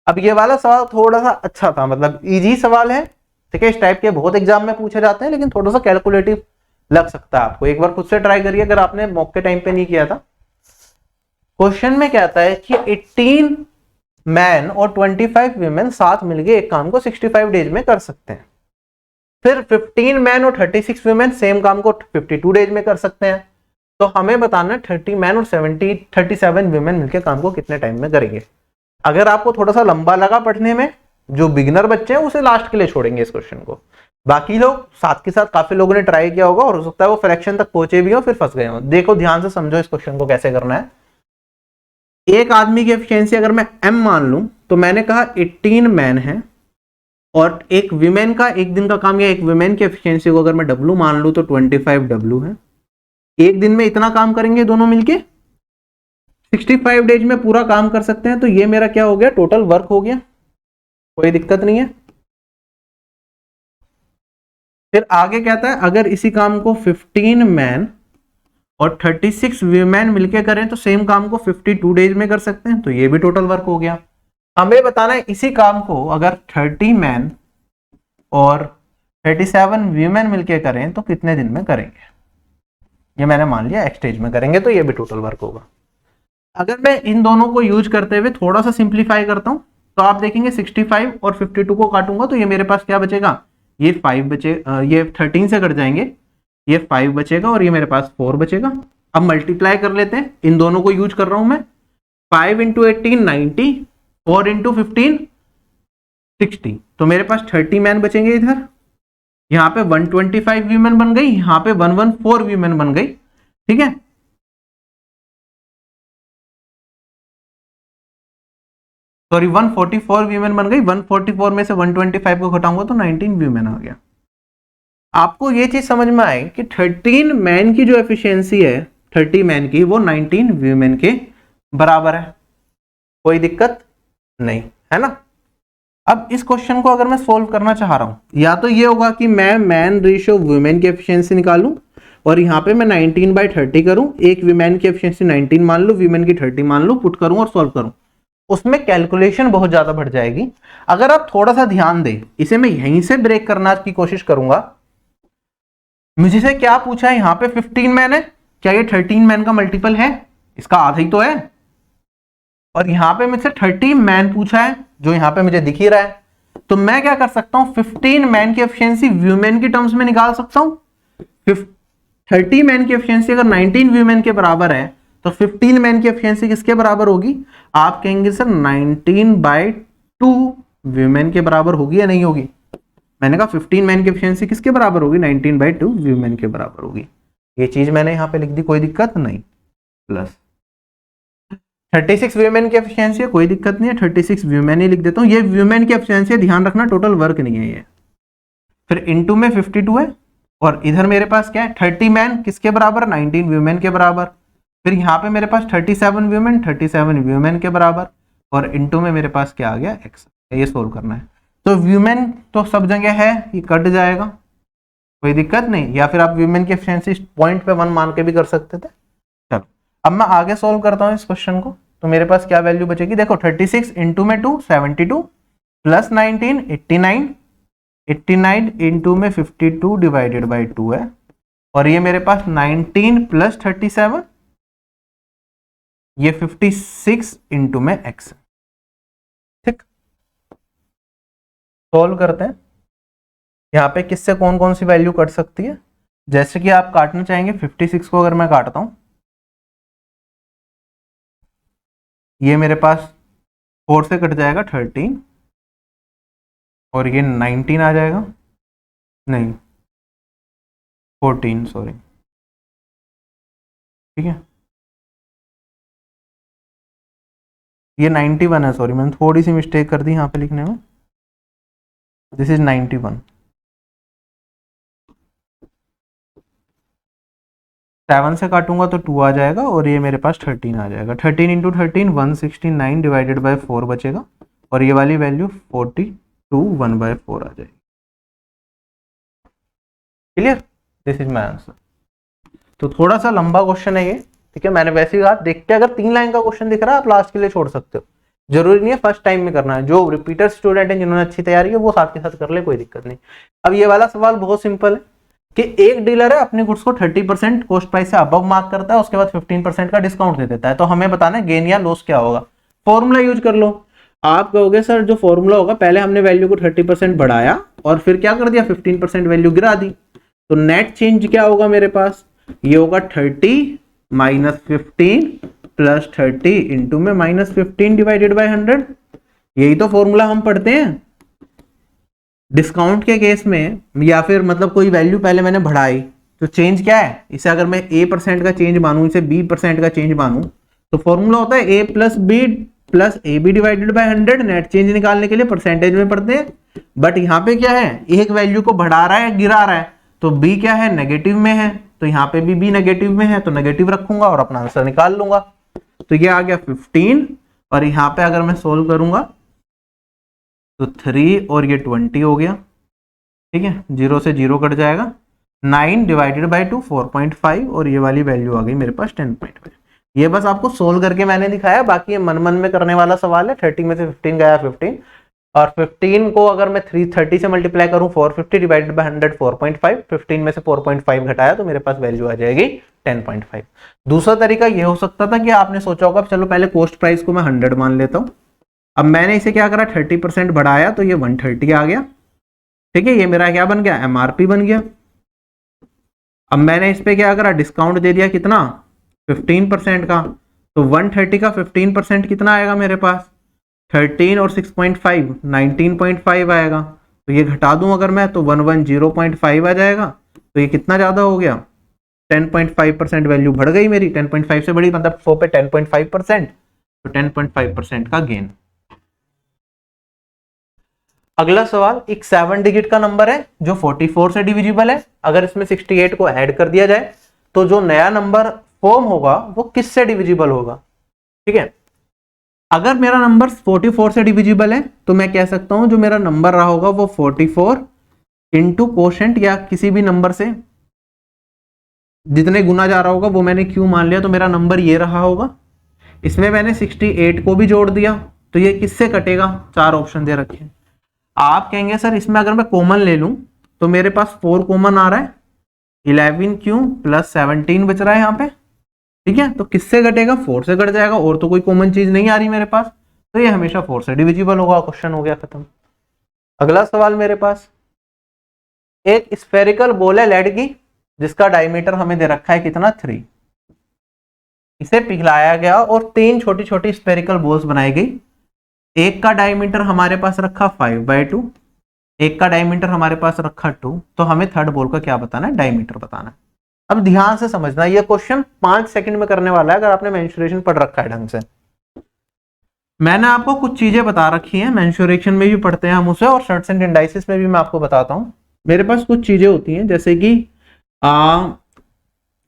अब ये वाला सवाल थोड़ा सा अच्छा था, मतलब इजी सवाल है, ठीक है। इस टाइप के बहुत एग्जाम में पूछे जाते हैं, लेकिन थोड़ा सा कैलकुलेटिव लग सकता है आपको। एक बार खुद से ट्राई करिए अगर आपने मॉक के टाइम पे नहीं किया था। क्वेश्चन में कहता है कि 18 मैन और 25 वीमेन साथ मिलके एक काम को 65 डेज में कर सकते हैं। फिर 15 मैन और 36 वीमेन सेम काम को 52 डेज में कर सकते हैं। तो हमें बताना है 30 मैन और 37 वीमेन मिलके काम को कितने टाइम में करेंगे। अगर आपको थोड़ा सा लंबा लगा पढ़ने में, जो बिगिनर बच्चे हैं उसे लास्ट के लिए छोड़ेंगे इस क्वेश्चन को। बाकी लोग साथ के साथ काफी लोगों ने ट्राई किया होगा और हो सकता है वो फ्रैक्शन तक पहुंचे भी हो फिर फंस गए हो। देखो ध्यान से समझो इस क्वेश्चन को कैसे करना है। एक आदमी की एफिशिएंसी अगर मैं m मान लूं तो मैंने कहा 18 मैन है, और एक वीमेन का एक दिन का काम या एक वीमेन की एफिशिएंसी को अगर मैं W मान लूं तो 25 W है। एक दिन में इतना काम करेंगे दोनों मिलके, 65 डेज में पूरा काम कर सकते हैं। तो ये मेरा क्या हो गया, टोटल वर्क हो गया, कोई दिक्कत नहीं है। फिर आगे कहता है अगर इसी काम को 15 मैन और 36 वीमेन मिलके करें तो सेम काम को 52 डेज में कर सकते हैं। तो ये भी टोटल वर्क हो गया। हमें बताना है इसी काम को अगर 30 मैन और 37 वीमेन मिलके करें तो कितने दिन में करेंगे। ये मैंने मान लिया एक स्टेज में करेंगे, तो ये भी टोटल वर्क होगा। अगर मैं इन दोनों को यूज करते हुए थोड़ा सा सिंप्लीफाई करता हूं तो आप देखेंगे 65 और 52 को काटूंगा तो ये मेरे पास क्या बचेगा, ये 5 बचे, ये 13 से कट जाएंगे, ये 5 बचेगा और ये मेरे पास 4 बचेगा। अब मल्टीप्लाई कर लेते हैं, इन दोनों को यूज कर रहा हूं मैं। 5 इंटू 18 90, 4 इंटू 15 60, तो मेरे पास 30 मैन बचेंगे इधर। यहाँ पे 125 वीमेन बन गई, यहाँ पे 114 वीमेन बन गई, ठीक है। सॉरी 144 वीमेन बन गई, 144 में से 125 को घटाऊंगा तो 19 वीमेन आ गया। आपको ये चीज समझ में आए कि 13 मैन की जो एफिशिएंसी है 30 मैन की, वो 19 वीमेन के बराबर है, कोई दिक्कत नहीं है ना। अब इस क्वेश्चन को अगर मैं सोल्व करना चाह रहा हूं, या तो ये होगा कि मैं मैन रेशियो वुमेन की एफिशिएंसी निकालूं और यहाँ पे मैं 19/30 करूं, एक वीमेन की एफिशिएंसी 19 मान लूं, वीमेन की 30 मान लूं, पुट करूं और सॉल्व करूं। उसमें कैलकुलेशन बहुत ज्यादा बढ़ जाएगी। अगर आप थोड़ा सा ध्यान दें, इसे मैं यहीं से ब्रेक करना की कोशिश करूंगा। मुझे से क्या पूछा है, यहाँ पे 15 मैन है, क्या ये 13 मैन का मल्टीपल है, इसका आधा ही तो है। और यहाँ पे मुझसे 30 मैन पूछा है जो यहाँ पे मुझे दिख ही रहा है, तो मैं क्या कर सकता हूँ 15 मैन की एफिशिएंसी वीमेन की टर्म्स में निकाल सकता हूँ। 30 मैन की एफिशिएंसी अगर 19 वीमेन के बराबर है तो 15 मैन की एफिशिएंसी किसके बराबर होगी, आप कहेंगे सर 19/2 वीमेन के बराबर होगी या नहीं होगी। मैंने कहा 15 मैन की एफिशिएंसी किसके बराबर होगी, 19/2 वीमेन के बराबर होगी। ये चीज मैंने यहाँ पे लिख दी, कोई दिक्कत नहीं। प्लस 36 वीमेन की एफिशिएंसी है, कोई दिक्कत नहीं है, 36 वीमेन ही लिख देता हूँ। ये वीमेन की एफिशिएंसी, ध्यान रखना टोटल वर्क नहीं है ये। फिर इनटू में 52 है, और इधर मेरे पास क्या है 30 मैन किसके बराबर, 19 वीमेन के बराबर। फिर यहाँ पे मेरे पास 37 वीमेन, 37 वीमेन के बराबर, और इनटू में मेरे पास क्या आ गया x। ये सोल्व करना है। तो वीमेन तो सब जगह है, ये कट जाएगा, कोई दिक्कत नहीं। या फिर आप वीमेन की एफिशिएंसी पॉइंट पे 1 मान के भी कर सकते थे। चलो अब मैं आगे सोल्व करता हूँ इस क्वेश्चन को। तो मेरे पास क्या वैल्यू बचेगी, देखो 36 इंटू में 2 72 प्लस 19 89, 89 इंटू में 52 डिवाइडेड बाई 2 है, और ये मेरे पास 19 प्लस 37, ये 56 इंटू में x। ठीक, सोल्व करते हैं। यहाँ पे किससे कौन कौन सी वैल्यू कट सकती है, जैसे कि आप काटना चाहेंगे 56 को अगर मैं काटता हूं, ये मेरे पास 4 से कट जाएगा 13, और ये 19 आ जाएगा, नहीं 14 सॉरी, ठीक है। ये 91 है, सॉरी मैंने थोड़ी सी मिस्टेक कर दी यहाँ पे लिखने में, दिस इज 91। 7 से काटूंगा तो 2 आ जाएगा, और ये मेरे पास 13 आ जाएगा। 13 इंटू 13 169 डिवाइडेड बाय 4 बचेगा, और ये वाली वैल्यू 42 1/4 आ जाएगी। Clear, this is my answer. तो थोड़ा सा लंबा क्वेश्चन है ये, ठीक है। मैंने वैसे ही कहा, देख के अगर 3 लाइन का क्वेश्चन दिख रहा है आप लास्ट के लिए छोड़ सकते हो, जरूरी नहीं है फर्स्ट टाइम में करना है। जो रिपीटर स्टूडेंट है जिन्होंने अच्छी तैयारी है वो साथ के साथ कर ले, कोई दिक्कत नहीं। अब ये वाला सवाल बहुत सिंपल है कि एक डीलर है अपने गुड्स को 30% कॉस्ट प्राइस से अबव मार्क करता है, उसके बाद 15% का डिस्काउंट दे देता है। तो हमें बताना है गेन या लॉस क्या होगा। फॉर्मूला यूज कर लो। आप कहोगे सर जो फॉर्मूला होगा, पहले हमने वैल्यू को 30% बढ़ाया और फिर क्या कर दिया 15% वैल्यू गिरा दी, तो नेट चेंज क्या होगा मेरे पास, ये होगा 30 माइनस 15 प्लस 30 इंटू में माइनस 15 डिवाइडेड बाय 100। यही तो फॉर्मूला हम पढ़ते हैं डिस्काउंट के केस में, या फिर मतलब कोई वैल्यू पहले मैंने बढ़ाई तो चेंज क्या है, इसे अगर मैं A% का चेंज मानूं, इसे B% का चेंज मानूं, तो फॉर्मूला होता है a+b divided by 100। Net change निकालने के लिए परसेंटेज में पढ़ते हैं, बट यहाँ पे क्या है, एक वैल्यू को बढ़ा रहा है गिरा रहा है, तो b क्या है, नेगेटिव में है, तो यहाँ पे भी b नेगेटिव में है, तो नेगेटिव रखूंगा और अपना आंसर निकाल लूंगा। तो ये आ गया 15, और यहाँ पे अगर मैं सोल्व करूंगा तो 3 और ये 20 हो गया, ठीक है, 0 से 0 कट जाएगा, 9 डिवाइडेड बाई 2 4.5, और ये वाली वैल्यू आ गई मेरे पास 10.5। ये बस आपको सोल्व करके मैंने दिखाया, बाकी ये मन मन में करने वाला सवाल है। 30 में से 15 गया 15, और 15 को अगर मैं 330 से मल्टीप्लाई करूं 450 डिवाइडेड बाय 100 4.5, 15 में से 4.5 घटाया तो मेरे पास वैल्यू आ जाएगी 10.5। दूसरा तरीका ये हो सकता था कि आपने सोचा होगा चलो पहले कॉस्ट प्राइस को मैं 100 मान लेता हूं, अब मैंने इसे क्या करा 30% बढ़ाया तो ये 130 आ गया, ठीक है, ये मेरा क्या बन गया, MRP बन गया। अब मैंने इस पे क्या करा, डिस्काउंट दे दिया, कितना, 15% का, तो 130 का 15% कितना आएगा मेरे पास, 13 और 6.5 19.5 आएगा। तो ये घटा दूं अगर मैं तो 110.5 आ जाएगा, तो ये कितना ज्यादा हो गया, 10.5% वैल्यू बढ़ गई मेरी, 10.5 से बड़ी मतलब 100 पे 10.5%, तो 10.5% का गेन। अगला सवाल एक 7 डिजिट का नंबर है जो 44 से डिविजिबल है। अगर इसमें 68 को ऐड कर दिया जाए तो जो नया नंबर फॉर्म होगा वो किससे डिविजिबल होगा, ठीक है। अगर मेरा नंबर 44 से डिविजिबल है तो मैं कह सकता हूं जो मेरा नंबर रहा होगा वो 44 इंटू कोशेंट या किसी भी नंबर से जितने गुना जा रहा होगा वो मैंने क्यों मान लिया, तो मेरा नंबर ये रहा होगा। इसमें मैंने 68 को भी जोड़ दिया तो ये किससे कटेगा, 4 ऑप्शन दे रखे हैं। आप कहेंगे सर इसमें अगर मैं कॉमन ले लूं तो मेरे पास 4 कॉमन आ रहा है, 11 क्यों प्लस 17 बच रहा है यहाँ पे, ठीक है, तो किससे घटेगा, 4 से घट जाएगा, और तो कोई कॉमन चीज नहीं आ रही मेरे पास, तो ये हमेशा 4 से डिविजिबल होगा। क्वेश्चन हो गया खत्म। अगला सवाल मेरे पास, एक स्फेरिकल बॉल है लेड की जिसका डायमीटर हमें दे रखा है कितना, 3। इसे पिघलाया गया और 3 छोटी छोटी स्फेरिकल बॉल्स बनाई गई। एक का डायमीटर हमारे पास रखा 5/2, एक का डायमीटर हमारे पास रखा 2, तो हमें थर्ड बॉल का क्या बताना है, डायमीटर बताना है। अब ध्यान से समझना, ये क्वेश्चन 5 सेकंड में करने वाला है अगर आपने मेंसुरेशन पढ़ रखा है ढंग से। मैंने आपको कुछ चीजें बता रखी हैं, मेंसुरेशन में भी पढ़ते हैं हम उसे, और शर्ट्स एंड इंडाइसिस में भी मैं आपको बताता हूं। मेरे पास कुछ चीजें होती हैं जैसे कि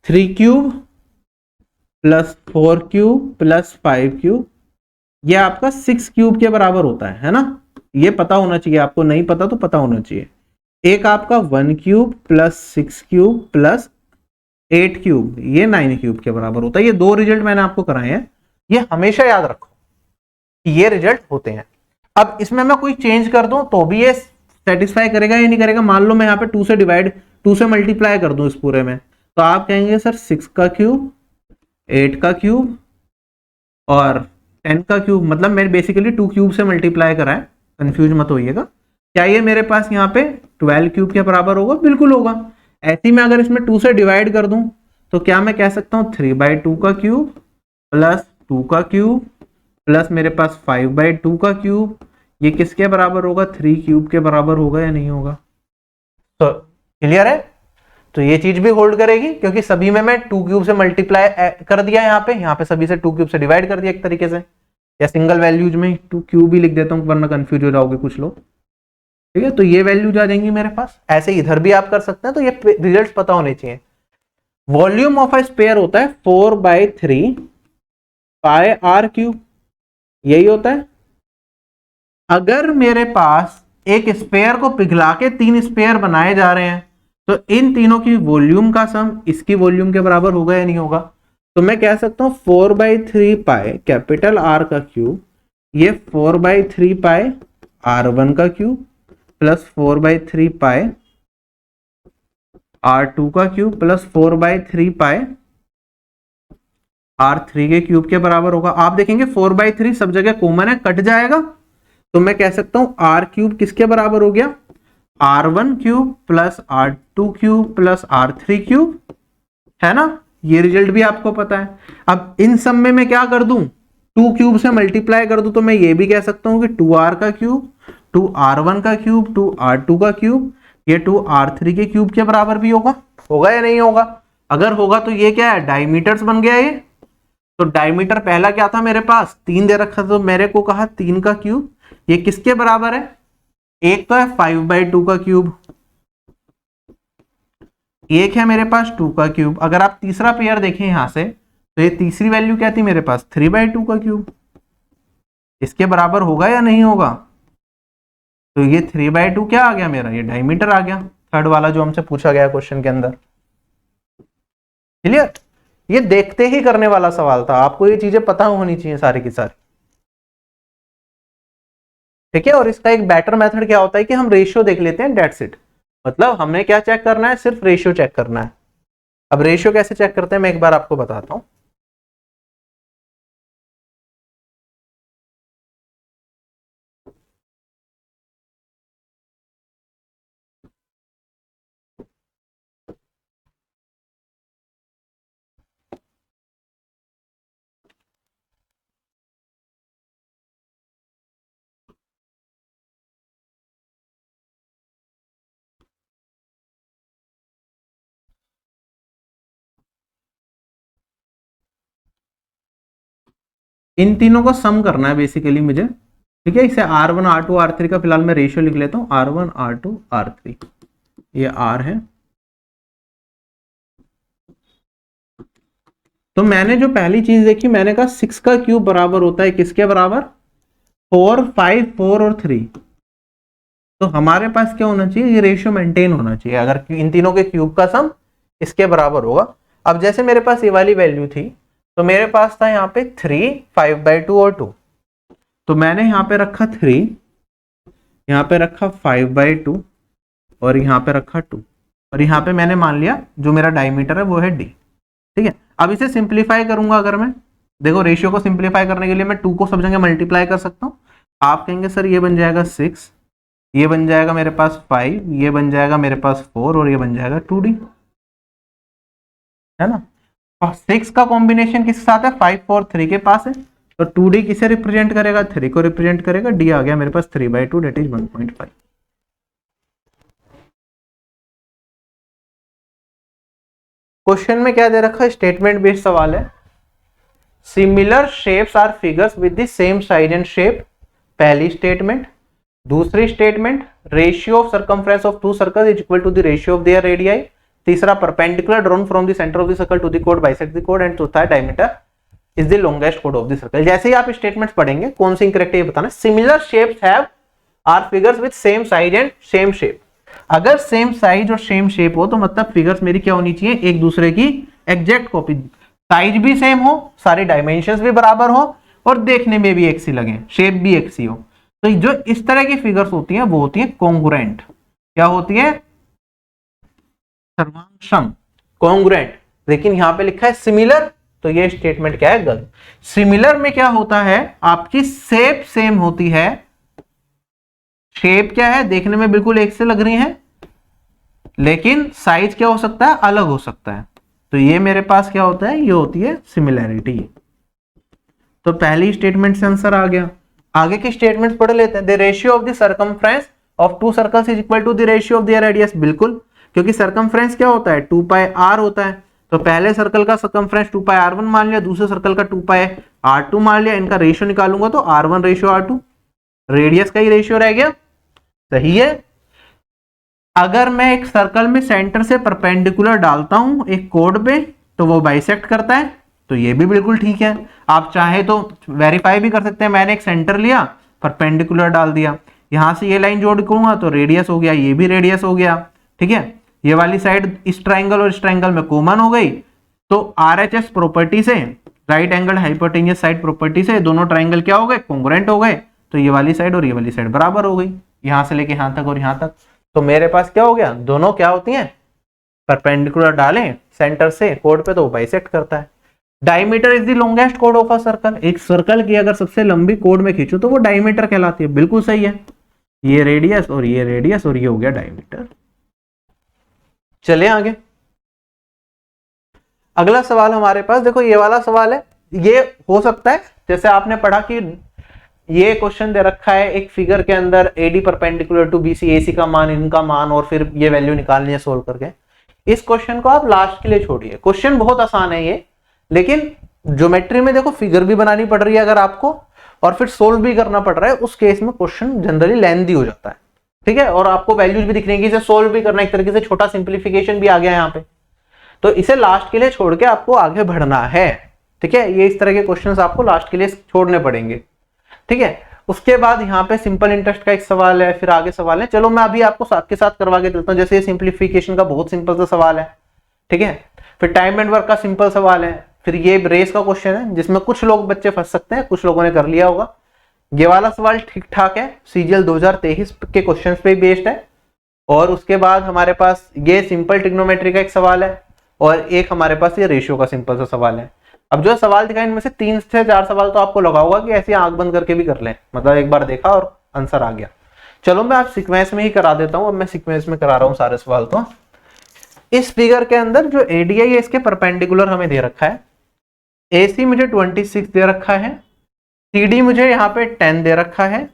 3 cube plus 4 cube plus 5 cube, ये आपका 6 क्यूब के बराबर होता है ना, ये पता होना चाहिए आपको, नहीं पता तो पता होना चाहिए। एक आपका 1 cube plus 6 cube plus 8 cube, ये 9 क्यूब के बराबर होता है। ये 2 रिजल्ट मैंने आपको कराए हैं, ये हमेशा याद रखो कि ये रिजल्ट होते हैं। अब इसमें मैं कोई चेंज कर दूं तो भी ये सेटिस्फाई करेगा या नहीं करेगा। मान लो मैं यहाँ पे 2 से मल्टीप्लाई कर दूं इस पूरे में, तो आप कहेंगे सर 6 का क्यूब 8 का क्यूब और 10 का क्यूब, मतलब मैंने बेसिकली 2 क्यूब से मल्टीप्लाई करा है, कंफ्यूज मत होइएगा। क्या ये मेरे पास यहाँ पे 12 क्यूब के बराबर होगा, बिल्कुल होगा। ऐसे में अगर इसमें 2 से डिवाइड कर दूं तो क्या मैं कह सकता हूँ 3/2 का क्यूब प्लस 2 का क्यूब प्लस मेरे पास 5/2 का क्यूब, ये किसके बराबर होगा, 3 क्यूब के बराबर होगा या नहीं होगा। तो क्लियर है, तो ये चीज भी होल्ड करेगी क्योंकि सभी में मैं 2 क्यूब से मल्टीप्लाई कर दिया, यहाँ पे सभी से 2 क्यूब से डिवाइड कर दिया एक तरीके से, या सिंगल वैल्यूज में 2 क्यूब ही लिख देता हूँ वरना कंफ्यूज हो जाओगे कुछ लोग, ठीक है। तो ये वैल्यूज आ जाएंगी मेरे पास। ऐसे इधर भी आप कर सकते हैं, तो ये रिजल्ट पता होने चाहिए। वॉल्यूम ऑफ अ स्फीयर होता है 4/3 पाई r क्यूब, यही होता है। अगर मेरे पास एक स्फीयर को पिघला के 3 स्फीयर बनाए जा रहे हैं तो इन तीनों की वॉल्यूम का सम इसकी वॉल्यूम के बराबर होगा या नहीं होगा। तो मैं कह सकता हूं 4/3 पाई कैपिटल R का क्यूब, ये 4/3 पाई R1 का क्यूब प्लस 4/3 पाई R2 का क्यूब प्लस 4/3 पाई R3 के क्यूब के बराबर होगा। आप देखेंगे 4/3 सब जगह कॉमन है, कट जाएगा, तो मैं कह सकता हूं R क्यूब किसके बराबर हो गया, R1 cube plus R2 cube plus R3 cube, है ना। ये रिजल्ट भी आपको पता है। अब इन सब में मैं क्या कर दूं, 2 क्यूब से मल्टीप्लाई कर दूं, तो मैं ये भी कह सकता हूं कि 2R का क्यूब 2R1 का क्यूब 2R2 का क्यूब, ये 2R3 के क्यूब के बराबर भी होगा या नहीं होगा। अगर होगा तो ये क्या है, डायमीटर्स बन गया ये, तो डायमीटर पहला क्या था मेरे पास 3 दे रखा था, तो मेरे को कहा 3 का क्यूब, ये किसके बराबर है, एक तो है 5/2 का क्यूब, एक है मेरे पास 2 का क्यूब। अगर आप तीसरा पेयर देखें यहां से तो ये तीसरी वैल्यू क्या थी मेरे पास 3/2 का क्यूब, इसके बराबर होगा या नहीं होगा, तो ये 3/2 क्या आ गया मेरा, ये डायमीटर आ गया, थर्ड वाला जो हमसे पूछा गया क्वेश्चन के अंदर। क्लियर, ये देखते ही करने वाला सवाल था, आपको ये चीजें पता होनी चाहिए सारी की सारी, ठीक है। और इसका एक बेटर मेथड क्या होता है कि हम रेशियो देख लेते हैं, डेट्स इट। मतलब हमें क्या चेक करना है, सिर्फ रेशियो चेक करना है। अब रेशियो कैसे चेक करते हैं मैं एक बार आपको बताता हूं। इन तीनों को सम करना है बेसिकली मुझे, ठीक है। इसे R1 R2 R3 का फिलहाल मैं रेशियो लिख लेता हूं, R1 R2 R3, ये R है। तो मैंने जो पहली चीज देखी, मैंने कहा 6 का क्यूब बराबर होता है किसके बराबर, 4 5 4 और 3। तो हमारे पास क्या होना चाहिए, ये रेशियो मेंटेन होना चाहिए अगर इन तीनों के क्यूब का सम इसके बराबर होगा। अब जैसे मेरे पास ये वाली वैल्यू थी, तो मेरे पास था यहाँ पे 3 5/2 और 2, तो मैंने यहाँ पे रखा 3, यहाँ पे रखा 5/2 और यहाँ पे रखा 2, और यहाँ पे मैंने मान लिया जो मेरा डायमीटर है वो है d, ठीक है। अब इसे सिंप्लीफाई करूंगा, अगर मैं देखो रेशियो को सिंप्लीफाई करने के लिए मैं 2 को सब जगह मल्टीप्लाई कर सकता हूँ। आप कहेंगे सर ये बन जाएगा 6, ये बन जाएगा मेरे पास 5, ये बन जाएगा मेरे पास 4 और ये बन जाएगा 2d, है ना। और 6 का कॉम्बिनेशन किसके साथ है, 5 4 3 के पास है, तो 2d किसे रिप्रेजेंट करेगा, 3 को रिप्रेजेंट करेगा, d आ गया मेरे पास 3/2 डेट इज 1.5। क्वेश्चन में क्या दे रखा है, स्टेटमेंट बेस्ड सवाल है। Similar shapes are figures with the same size and shape, पहली स्टेटमेंट। दूसरी statement, ratio of circumference of two circles is equal to the ratio of there radii. तीसरा, perpendicular drawn from the centre of the circle to the code bisect the code. And चौथा, diameter is the longest code of the circle. जैसे ही आप statements पढ़ेंगे कौन सी इंकरेक्ट है ये बताना। Similar shapes have are figures with same size and same shape. अगर same size और सेम शेप हो तो मतलब फिगर्स मेरी क्या होनी चाहिए, एक दूसरे की एग्जैक्ट कॉपी, साइज भी सेम हो, सारे डायमेंशंस भी बराबर हो और देखने में भी एक सी लगे, शेप भी एक सी हो। तो जो इस तरह की फिगर्स होती हैं वो होती हैं कॉन्ग्रुएंट। क्या होती है, सर्वांगसम, कॉन्ग्रुएंट। लेकिन यहां पे लिखा है सिमिलर, तो ये स्टेटमेंट क्या है, गलत। सिमिलर में क्या होता है, आपकी शेप सेम होती है, शेप क्या है, देखने में बिल्कुल एक से लग रही है, लेकिन साइज क्या हो सकता है, अलग हो सकता है। तो ये मेरे पास क्या होता है, ये होती है सिमिलैरिटी। तो पहली स्टेटमेंट से आंसर आ गया। आगे की स्टेटमेंट पढ़ लेते हैं। The ratio of the circumference of two circles is equal to the ratio of their radius. बिल्कुल, क्योंकि सर्कमफ्रेंस क्या होता है, 2πr होता है। तो पहले सर्कल का सर्कमफ्रेंस 2πr1 मान लिया, दूसरे सर्कल का 2πr2 मान लिया। इनका रेशियो निकालूंगा तो r1 रेशियो r2, रेडियस का ही रेशियो रह गया, सही है। अगर मैं एक सर्कल में सेंटर से परपेंडिकुलर डालता हूं एक कोड पे तो वो बाइसेक्ट करता है, तो ये भी बिल्कुल ठीक है। आप चाहे तो वेरीफाई भी कर सकते हैं। मैंने एक सेंटर लिया, परपेंडिकुलर डाल दिया, यहां से ये लाइन जोड़ करूंगा तो रेडियस हो गया, ये भी रेडियस हो गया, ठीक है। ये वाली साइड इस ट्राइंगल और इस ट्राइंगल में कॉमन हो गई, तो RHS प्रॉपर्टी से, right angle hypotenuse side property से दोनों ट्राइंगल क्या हो गए, कॉन्ग्रुएंट हो गए। तो ये वाली साइड और ये वाली साइड बराबर हो गई, यहां से लेके यहां तक और यहां तक। तो मेरे पास क्या हो गया, दोनों क्या होती हैं, परपेंडिकुलर डालें सेंटर से कोड पे तो वो बाइसेक्ट करता है। Diameter is the longest code of a circle. एक सर्कल की अगर सबसे लंबी कोड में खींचो तो वो डायमीटर कहलाती है, बिल्कुल सही है। ये रेडियस और ये रेडियस और ये हो गया डायमीटर। चले आगे, अगला सवाल हमारे पास, देखो ये वाला सवाल है। ये हो सकता है जैसे आपने पढ़ा कि ये क्वेश्चन दे रखा है एक फिगर के अंदर AD perpendicular to BC, AC का मान, इनका मान, और फिर ये वैल्यू निकालनी है सोल्व करके। इस क्वेश्चन को आप लास्ट के लिए छोड़िए, क्वेश्चन बहुत आसान है ये, लेकिन ज्योमेट्री में देखो फिगर भी बनानी पड़ रही है अगर आपको, और फिर सोल्व भी करना पड़ रहा है, उस केस में क्वेश्चन जनरली लेंथी हो जाता है, ठीक है। और आपको वैल्यूज भी दिख रही है कि इसे सोल्व भी करना, एक तरीके से छोटा सिंप्लीफिकेशन भी आ गया यहाँ पे, तो इसे लास्ट के लिए छोड़ के आपको आगे बढ़ना है, ठीक है। ये इस तरह के क्वेश्चंस आपको लास्ट के लिए छोड़ने पड़ेंगे, ठीक है। उसके बाद यहाँ पे सिंपल इंटरेस्ट का एक सवाल है, फिर आगे सवाल है, चलो मैं अभी आपको साथ के साथ करवा के देता हूँ। जैसे ये सिंप्लीफिकेशन का बहुत सिंपल सा सवाल है, ठीक है। फिर टाइम एंड वर्क का सिंपल सवाल है, फिर ये रेस का क्वेश्चन है जिसमें कुछ लोग बच्चे फंस सकते हैं, कुछ लोगों ने कर लिया होगा। ये वाला सवाल ठीक ठाक है, सीजीएल 2023 के क्वेश्चन पे बेस्ड है। और उसके बाद हमारे पास ये सिंपल ट्रिग्नोमेट्री का एक सवाल है, और एक हमारे पास ये रेशियो का सिंपल सा सवाल है। अब जो सवाल दिखाए इनमें से 3 से 4 सवाल तो आपको लगा होगा कि ऐसे आंख बंद करके भी कर लें, मतलब एक बार देखा और आंसर आ गया। चलो मैं आप सीक्वेंस में ही करा देता हूं, अब मैं सीक्वेंस में करा रहा हूं सारे सवाल। तो इस फिगर के अंदर जो एडीआई है इसके परपेंडिकुलर हमें दे रखा है, एसी मुझे 26 दे रखा है, सीडी मुझे यहाँ पे 10 दे रखा है,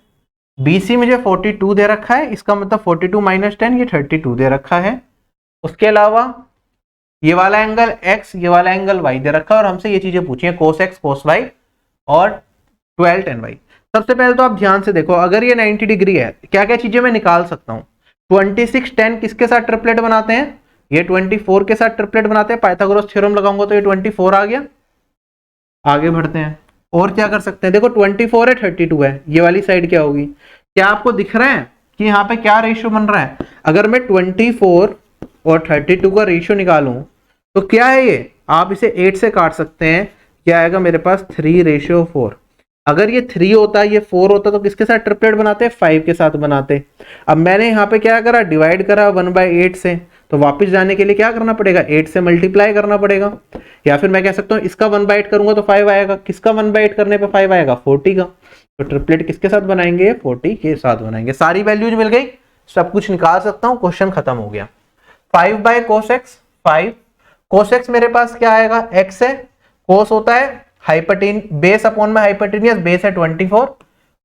बीसी मुझे 42 दे रखा है, इसका मतलब 42 - 10 ये 32 दे रखा है। उसके अलावा ये वाला एंगल x, ये वाला एंगल y दे रखा है, और हमसे ये चीजें पूछी है cos x cos y और 12 tan y। सबसे पहले तो आप ध्यान से देखो, अगर ये 90 डिग्री है, क्या क्या चीजें मैं निकाल सकता हूँ। 26 10 किसके साथ ट्रिपलेट बनाते हैं, ये 24 के साथ ट्रिपलेट बनाते हैं। पाइथागोरस थ्योरम लगाऊंगा तो ये 24 आ गया। आगे बढ़ते हैं, और क्या कर सकते हैं। देखो 24 है 32 है, ये वाली साइड क्या होगी। क्या आपको दिख रहा है कि यहाँ पे क्या रेशियो बन रहा है। अगर मैं 24 और 32 का रेशियो निकालूं तो क्या है ये, आप इसे 8 से काट सकते हैं, क्या आएगा मेरे पास 3:4। अगर ये 3 होता ये 4 होता तो किसके साथ ट्रिपलेट बनाते, 5 के साथ बनाते। अब मैंने यहाँ पे क्या करा, डिवाइड करा 1/8 से, तो वापस जाने के लिए क्या करना पड़ेगा, 8 से मल्टीप्लाई करना पड़ेगा। या फिर मैं कह सकता हूँ इसका 1/8 करूंगा तो 5 आएगा, किसका 1/8 करने पे 5 आएगा, 40 का। तो ट्रिपलेट किसके साथ बनाएंगे, 40 के साथ बनाएंगे। सारी वैल्यूज मिल गई, सब कुछ निकाल सकता हूँ, क्वेश्चन खत्म हो गया। 5/cos x 5, cos x मेरे पास क्या आएगा, x है, cos होता है हाइपोटेन बेस अपॉन में हाइपोटेनियस, बेस है 24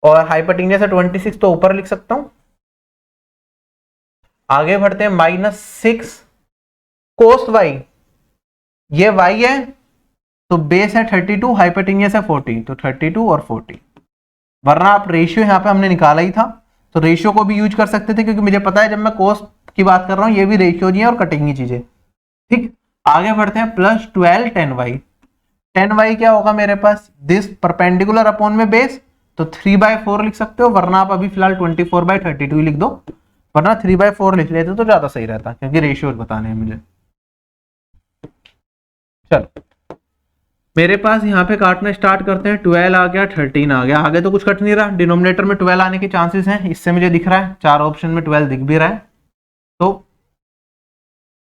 और हाइपोटेनियस है 26, तो ऊपर लिख सकता हूं। आगे बढ़ते हैं, -6 cos y, ये y है तो बेस है 32, हाइपोटेनियस है 40, तो 32 और 40। वरना आप रेशियो यहाँ पे हमने निकाला ही था, तो रेशियो को भी यूज कर सकते थे, क्योंकि मुझे पता है जब मैं कोस की बात कर रहा हूँ ये भी रेशियो जी है और कटेंगी चीजें, ठीक। आगे बढ़ते हैं, +12 tan y। tan y क्या होगा मेरे पास, दिस परपेंडिकुलर अपॉन में बेस, तो 3/4 लिख सकते हो, वरना आप अभी फिलहाल 24/32 लिख दो, वरना 3/4 लिख लेते तो ज्यादा सही रहता, क्योंकि रेशियो बताने हैं मुझे। चलो मेरे पास यहाँ पे काटना स्टार्ट करते हैं, 12 आ गया, 13 आ गया, आगे तो कुछ कट नहीं रहा। डिनोमिनेटर में 12 आने के चांसेस हैं, इससे मुझे दिख रहा है 4 ऑप्शन में 12 दिख भी रहा है, तो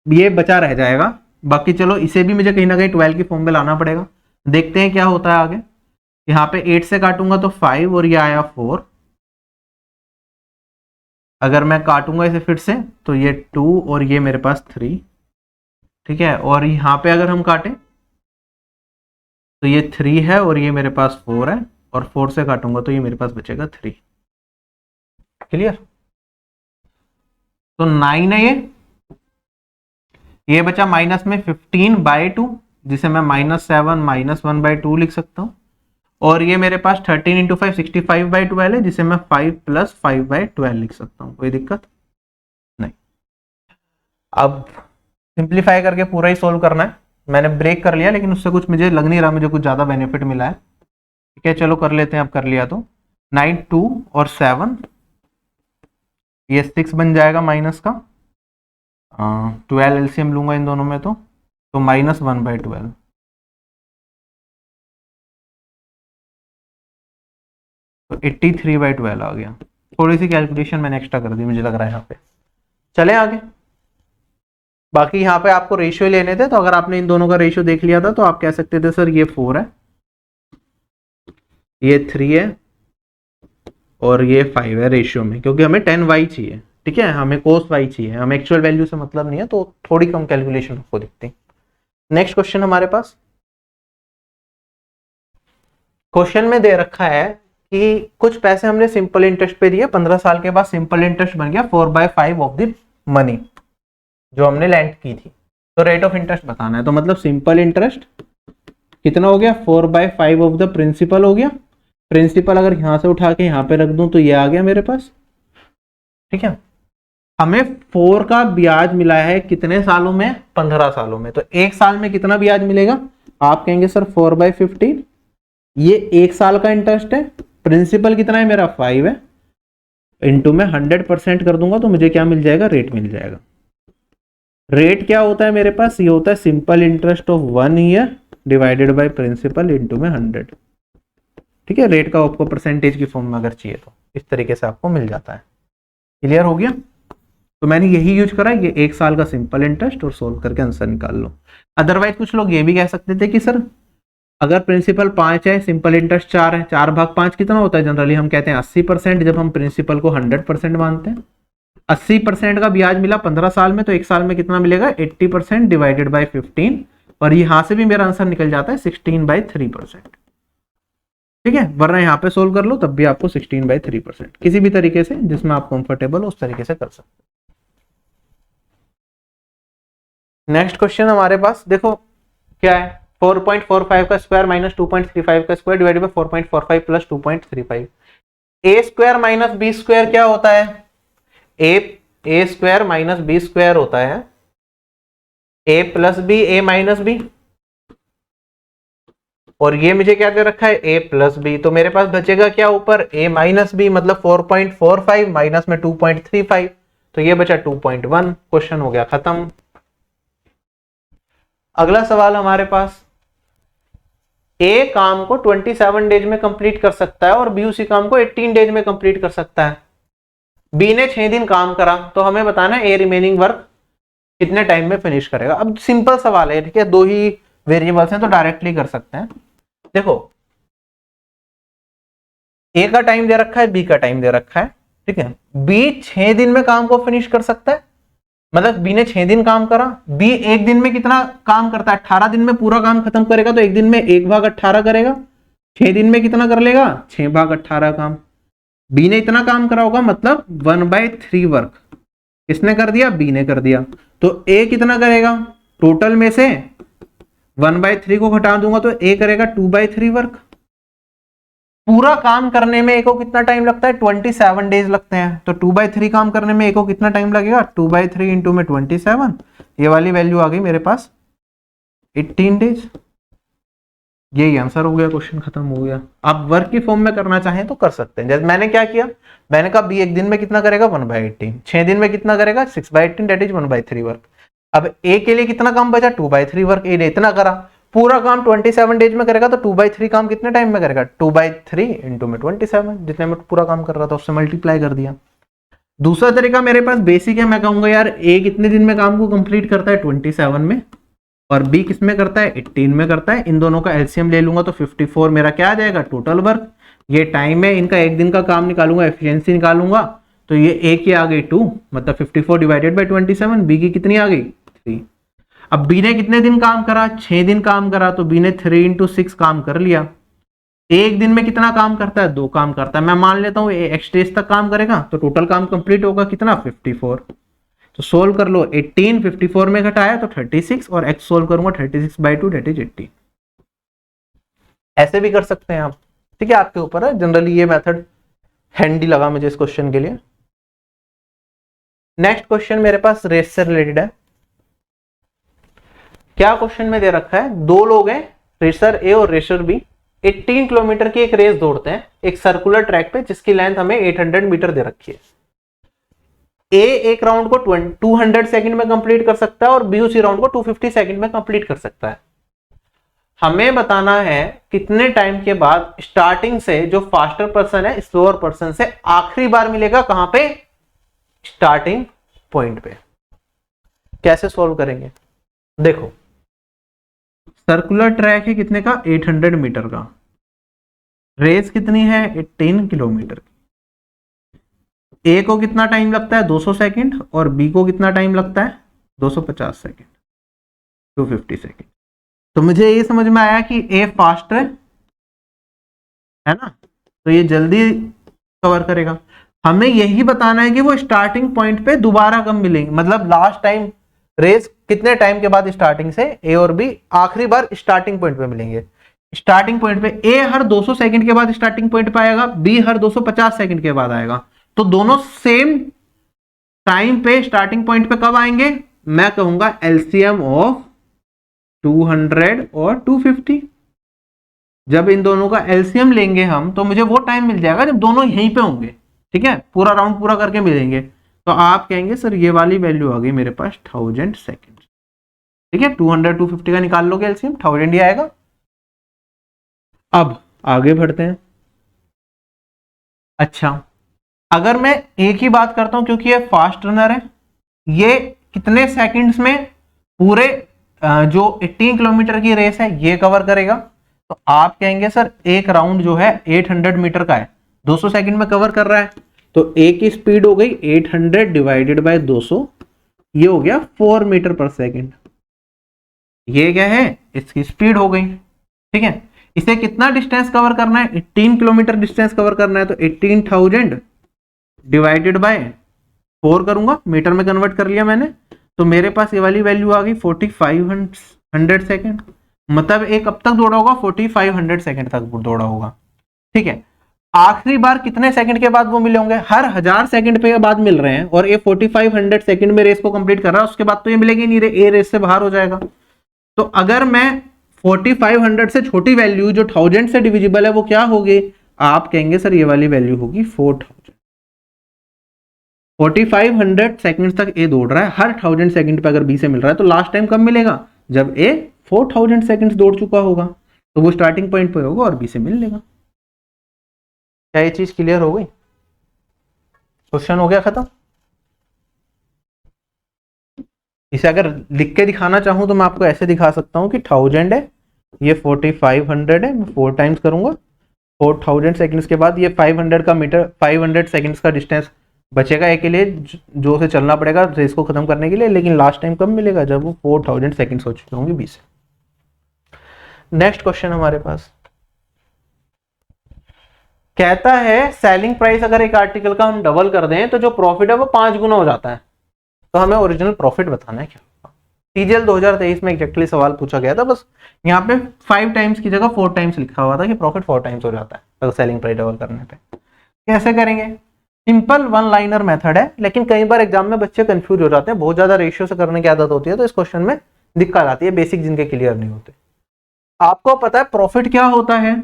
ये बचा रह जाएगा। बाकी चलो इसे भी मुझे कहीं ना कहीं 12 की फॉर्म में लाना पड़ेगा, देखते हैं क्या होता है आगे। यहाँ पे 8 से काटूंगा तो 5 और ये आया 4। अगर मैं काटूंगा इसे फिर से तो ये 2 और ये मेरे पास 3, ठीक है। और यहाँ पे अगर हम काटें तो ये 3 है और ये मेरे पास 4 है, और 4 से काटूंगा तो ये मेरे पास बचेगा 3। क्लियर, तो 9 है ये बचा माइनस में 15/2, जिसे मैं -7 -1/2 लिख सकता हूँ। और ये मेरे पास 13 × 5 65/12 है, जिसे मैं 5 + 5/12 लिख सकता हूँ, कोई दिक्कत नहीं। अब सिंप्लीफाई करके पूरा ही सोल्व करना है। मैंने ब्रेक कर लिया, लेकिन उससे कुछ मुझे लग नहीं रहा मुझे कुछ ज़्यादा बेनिफिट मिला है, ठीक है। चलो कर लेते हैं, अब कर लिया तो 9 2 और 7, ये 6 बन जाएगा माइनस का, 12 एलसीएम लूंगा इन दोनों में, तो -1/12, तो 83/12 आ गया। थोड़ी सी कैलकुलेशन मैंने एक्स्ट्रा कर दी मुझे लग रहा है यहाँ पे। चले आगे, बाकी यहाँ पे आपको रेशियो लेने थे, तो अगर आपने इन दोनों का रेशियो देख लिया था तो आप कह सकते थे सर ये 4 है, ये 3 है और ये 5 है रेशियो में, क्योंकि हमें 10y चाहिए, ठीक है, हमें cos y चाहिए, हमें एक्चुअल वैल्यू से मतलब नहीं है, तो थोड़ी कम कैलकुलेशन आपको दिखती है। नेक्स्ट क्वेश्चन हमारे पास, क्वेश्चन में दे रखा है कि कुछ पैसे हमने सिंपल इंटरेस्ट पे दिए, 15 साल के बाद सिंपल इंटरेस्ट बन गया 4/5 ऑफ द मनी जो हमने लैंड की थी, तो रेट ऑफ इंटरेस्ट बताना है। तो मतलब सिंपल इंटरेस्ट कितना हो गया 4/5 ऑफ द प्रिंसिपल हो गया। प्रिंसिपल अगर यहां से उठा के यहां पे रख दूं तो ये आ गया मेरे पास। ठीक है, हमें 4 का ब्याज मिला है कितने सालों में, 15 सालों में। तो एक साल में कितना ब्याज मिलेगा, आप कहेंगे सर 4/15, ये एक साल का इंटरेस्ट है। प्रिंसिपल कितना है मेरा 5 है, इंटू में 100% कर दूंगा तो मुझे क्या मिल जाएगा, रेट मिल जाएगा। रेट क्या होता है मेरे पास, ये होता है simple interest of 1 year divided by principal into में 100। ठीक है, रेट का आपको परसेंटेज की फॉर्म में अगर चाहिए तो इस तरीके से आपको मिल जाता है। क्लियर हो गया, तो मैंने यही यूज करा, ये एक साल का सिंपल इंटरेस्ट, और सोल्व करके आंसर निकाल लो। अदरवाइज कुछ लोग ये भी कह सकते थे कि सर अगर प्रिंसिपल 5 है, सिंपल इंटरेस्ट 4 है, 4/5 कितना होता है, जनरली हम कहते हैं 80%, जब हम प्रिंसिपल को 100% मानते हैं। 80% का ब्याज मिला 15 साल में, तो एक साल में कितना मिलेगा, 80% डिवाइडेड बाई 15, और यहां से भी मेरा आंसर निकल जाता है 16/3%। ठीक है, वरना यहाँ पे सोल्व कर लो तब भी आपको 16/3%, किसी भी तरीके से जिसमें आप कंफर्टेबल हो उस तरीके से कर सकते। नेक्स्ट क्वेश्चन हमारे पास देखो क्या है, 4.45 का स्क्वायर माइनस 2.35 का square divided by 4.45 plus 2.35। A square minus b square क्या होता है, a square minus b square होता है a plus b, a minus b, और ये मुझे क्या दे रखा है, ए प्लस बी। तो मेरे पास बचेगा क्या ऊपर, ए माइनस बी, मतलब 4.45 माइनस में 2.35, तो ये बचा 2.1। क्वेश्चन हो गया खत्म। अगला सवाल हमारे पास, ए काम को 27 डेज में कंप्लीट कर सकता है और बी उसी काम को 18 डेज में कंप्लीट कर सकता है। बी ने 6 दिन काम करा, तो हमें बताना है ए रिमेनिंग वर्क कितने टाइम में फिनिश करेगा। अब सिंपल सवाल है, ठीक है, दो ही वेरिएबल्स हैं तो डायरेक्टली कर सकते हैं। देखो ए का टाइम दे रखा है, बी का टाइम दे रखा है, ठीक है। बी 6 दिन में काम को फिनिश कर सकता है, मतलब बी ने 6 दिन काम करा। बी एक दिन में कितना काम करता है, 18 दिन में पूरा काम खत्म करेगा, तो एक दिन में 1/18 करेगा। 6 दिन में कितना कर लेगा, 6/18 काम। बी ने इतना काम करा होगा, मतलब 1/3 वर्क किसने कर दिया, बी ने कर दिया। तो ए कितना करेगा, टोटल में से 1/3 को घटा दूंगा तो ए करेगा 2/3 वर्क। पूरा काम करने में ए को कितना टाइम लगता है, 27 डेज लगते हैं। तो 2/3 काम करने में ए को कितना टाइम लगेगा, 2/3 इंटू में 27, ये वाली वैल्यू आ गई मेरे पास 18 डेज। यही आंसर हो गया, क्वेश्चन खत्म हो गया। आप वर्क की फॉर्म में करना चाहें तो कर सकते हैं। जैसे मैंने क्या किया, मैंने कहा बी एक दिन में कितना करेगा, 1/18, 6 दिन में कितना करेगा, 6/18, दैट इज 1/3 वर्क। अब ए के लिए कितना काम बचा, 2/3 वर्क। ए ने इतना करा, पूरा काम 27 डेज में करेगा, तो 2/3 काम कितने टाइम में करेगा, 2/3 इंटू में 27, जितने में पूरा काम कर रहा था उससे मल्टीप्लाई कर दिया। दूसरा तरीका मेरे पास बेसिक है, मैं कहूंगा यार ए कितने दिन में काम को कंप्लीट करता है, 27 में, और बी किस में करता है, 18 में करता है। इन दोनों का एलसीएम ले लूंगा तो 54 मेरा क्या आ जाएगा, टोटल वर्क। ये टाइम है, इनका एक दिन का काम निकालूंगा, एफिशिएंसी निकालूंगा, तो ये ए की आ गई 2, मतलब 54 डिवाइडेड बाई 27, बी की कितनी आ गई, 3। अब बी ने कितने दिन काम करा, 6 दिन काम करा, तो बी ने 3 इंटू 6 काम कर लिया। एक दिन में कितना काम करता है, 2 काम करता है। मैं मान लेता हूँ एक्स्ट्रा डेज तक काम करेगा, तो टोटल काम कंप्लीट होगा कितना, 54। तो सोल्व कर लो, 18 54 में घटाया तो 36, और x सोल्व करूंगा 36/2 दैट इज 80। ऐसे भी कर सकते हैं आप, ठीक है, आपके ऊपर है। जनरली ये मेथड हैंडी लगा मुझे इस क्वेश्चन के लिए। नेक्स्ट क्वेश्चन मेरे पास रेस से रिलेटेड है। क्या क्वेश्चन में दे रखा है, दो लोग हैं, रेसर ए और रेसर बी, 18 किलोमीटर की एक रेस दौड़ते हैं एक सर्कुलर ट्रैक पे, जिसकी लेंथ हमें 800 मीटर दे रखी है। ए एक राउंड को 200 सेकंड में कंप्लीट कर सकता है और बी उसी राउंड को 250 सेकंड में कंप्लीट कर सकता है। हमें बताना है कितने टाइम के बाद स्टार्टिंग से जो फास्टर पर्सन है स्लोअर पर्सन से आखिरी बार मिलेगा, कहां पे, स्टार्टिंग पॉइंट पे। कैसे सॉल्व करेंगे, देखो सर्कुलर ट्रैक है कितने का, 800 मीटर का, रेस कितनी है, 18 किलोमीटर की। ए को कितना टाइम लगता है, 200 सेकंड, और बी को कितना टाइम लगता है, 250 सेकंड, 250 सेकंड। तो मुझे ये समझ में आया कि ए फास्ट है ना, तो ये जल्दी कवर करेगा। हमें यही बताना है कि वो स्टार्टिंग पॉइंट पे दोबारा कब मिलेंगे, मतलब लास्ट टाइम रेस कितने टाइम के बाद स्टार्टिंग से ए और बी आखिरी बार स्टार्टिंग पॉइंट पे मिलेंगे। स्टार्टिंग पॉइंट पे ए हर 200 सेकंड के बाद स्टार्टिंग पॉइंट पे आएगा, बी हर 250 सेकंड के बाद आएगा। तो दोनों सेम टाइम पे स्टार्टिंग पॉइंट पे कब आएंगे? मैं कहूंगा एलसीएम ऑफ 200 और 250। जब इन दोनों का एलसीएम लेंगे हम तो मुझे वो टाइम मिल जाएगा जब दोनों यहीं पे होंगे, ठीक है, पूरा राउंड पूरा करके मिलेंगे। तो आप कहेंगे सर ये वाली वैल्यू आ गई मेरे पास 1000 सेकेंड, ठीक है, 200 250 का निकाल लोगे एलसीएम, 1000 ही आएगा। अब आगे बढ़ते हैं। अच्छा, अगर मैं एक ही बात करता हूं क्योंकि ये फास्ट रनर है, ये कितने सेकंड्स में पूरे जो 18 किलोमीटर की रेस है ये कवर करेगा? तो आप कहेंगे सर एक राउंड जो है 800 मीटर का है, 200 सेकंड में कवर कर रहा है, तो ए की स्पीड हो गई 800 डिवाइडेड बाय 200, ये हो गया 4 मीटर पर सेकंड। ये क्या है? इसकी स्पीड हो गई, ठीक है। इसे कितना डिस्टेंस कवर करना है? 18 किलोमीटर डिस्टेंस कवर करना है, तो 18,000 डिवाइडेड बाय 4 करूंगा, मीटर में कन्वर्ट कर लिया मैंने, तो मेरे पास ये वाली वैल्यू आ गई 4500 सेकेंड। मतलब एक कब तक दौड़ा होगा? 4500 सेकेंड तक दौड़ा होगा, ठीक है। आखिरी बार कितने सेकंड के बाद वो मिले होंगे? हर 1000 सेकंड पे बाद मिल रहे हैं, और ये 4500 सेकंड में रेस को कंप्लीट कर रहा है, उसके बाद तो ये मिलेगी नहीं, ए रेस से बाहर हो जाएगा। तो अगर मैं 4500 से छोटी वैल्यू जो 1000 से डिविजिबल है वो क्या होगी? आप कहेंगे सर ये वाली वैल्यू होगी 4000। 4500 सेकंड तक ए दौड़ रहा है, हर 1000 सेकंड पे अगर बी से मिल रहा है, तो लास्ट टाइम कब मिलेगा? जब ए 4000 सेकंड दौड़ चुका होगा, तो वो स्टार्टिंग पॉइंट पे होगा और बी से मिल लेगा। क्या ये चीज क्लियर हो गई? क्वेश्चन हो गया खत्म। इसे अगर लिख के दिखाना चाहूं तो मैं आपको ऐसे दिखा सकता हूं कि 1000 है, ये 4500 है, मैं 4 टाइम्स करूंगा, 4000 सेकंड्स के बाद ये 500 का मीटर 500 सेकंड्स का डिस्टेंस बचेगा ए के लिए, जो से चलना पड़ेगा रेस को खत्म करने के लिए। लेकिन लास्ट टाइम कब मिलेगा? जब वो 4000 सेकंड्स हो चुके होंगे बी से। नेक्स्ट क्वेश्चन हमारे पास कहता है सेलिंग प्राइस अगर एक आर्टिकल का हम डबल कर दें तो जो प्रॉफिट है वो 5 गुना हो जाता है। तो हमें ओरिजिनल प्रॉफिट बताना है क्या होगा। टीजीएल 2023 में एग्जैक्टली सवाल पूछा गया था, बस यहाँ पे 5 टाइम्स की जगह 4 टाइम्स लिखा हुआ था कि प्रॉफिट 4 टाइम्स हो जाता है अगर सेलिंग प्राइस डबल करने पे। कैसे करेंगे? सिंपल वन लाइनर मेथड है, लेकिन कई बार एग्जाम में बच्चे कंफ्यूज हो जाते हैं, बहुत ज्यादा रेशियो से करने की आदत होती है, तो इस क्वेश्चन में दिक्कत आती है, बेसिक जिनके क्लियर नहीं होते। आपको पता है प्रॉफिट क्या होता है?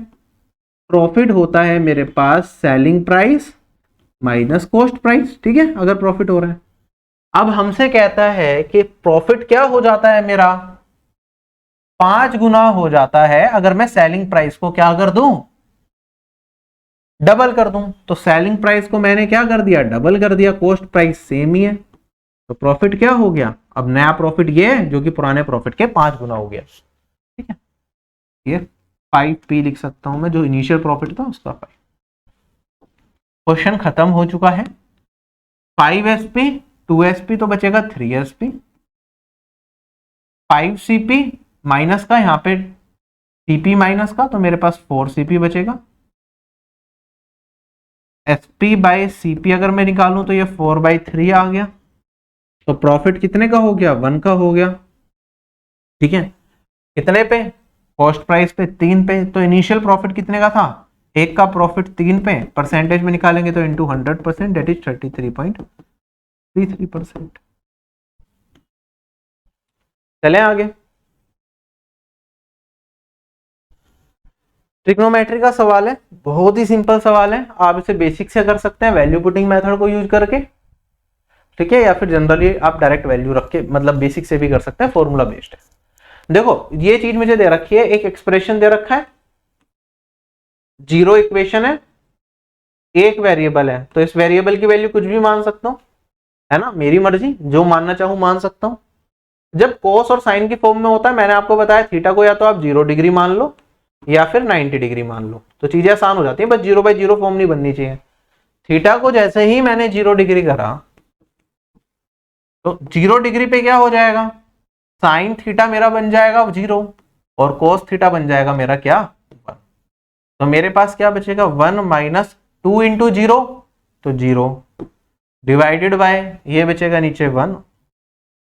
प्रॉफिट होता है मेरे पास selling price minus cost price, ठीक है, अगर प्रॉफिट हो रहा है। अब हमसे कहता है कि प्रॉफिट क्या हो जाता है मेरा? 5 गुना हो जाता है अगर मैं सेलिंग प्राइस को क्या कर दूं? डबल कर दूं। तो सेलिंग प्राइस को मैंने क्या कर दिया? डबल कर दिया। कॉस्ट प्राइस सेम ही है, तो प्रॉफिट क्या हो गया? अब नया प्रॉफिट ये है जो कि पुराने प्रॉफिट के 5 गुना हो गया, ठीक है। ये 5p लिख सकता हूं मैं, जो इनिशियल प्रॉफिट था उसका 5। क्वेश्चन खत्म हो चुका है। 5sp 2sp तो बचेगा 3sp, 5cp माइनस का यहाँ पे cp माइनस का, तो मेरे पास 4cp बचेगा। sp बाय cp अगर मैं निकालूं तो ये 4/3 आ गया। तो प्रॉफिट कितने का हो गया? 1 का हो गया, ठीक है। कितने पे? कॉस्ट प्राइस पे 3 पे। तो इनिशियल प्रॉफिट कितने का था? 1 का प्रॉफिट 3 पे, परसेंटेज में निकालेंगे तो इंटू 100%, डेट इज 33.33%। चलें आगे। ट्रिग्नोमेट्री का सवाल है, बहुत ही सिंपल सवाल है, आप इसे बेसिक से कर सकते हैं वैल्यू पुटिंग मेथड को यूज करके, ठीक है, या फिर जनरली आप डायरेक्ट वैल्यू रख के मतलब बेसिक से भी कर सकते हैं, फॉर्मूला बेस्ड है। देखो ये चीज मुझे दे रखी है, एक एक्सप्रेशन दे रखा है, जीरो इक्वेशन है, एक वेरिएबल है, तो इस वेरिएबल की वैल्यू कुछ भी मान सकता हूं, है ना, मेरी मर्जी, जो मानना चाहूं मान सकता हूं। जब कोस और साइन की फॉर्म में होता है, मैंने आपको बताया थीटा को या तो आप 0 डिग्री मान लो या फिर 90 डिग्री मान लो, तो चीजें आसान हो जाती है, बस 0/0 फॉर्म नहीं बननी चाहिए। थीटा को जैसे ही मैंने 0 डिग्री करा तो 0 डिग्री पे क्या हो जाएगा? साइन थीटा मेरा बन जाएगा 0 और कोस थीटा बन जाएगा मेरा क्या? 1। तो मेरे पास क्या बचेगा? 1 माइनस 2 इंटू 0, तो 0 डिवाइडेड बाय ये बचेगा नीचे 1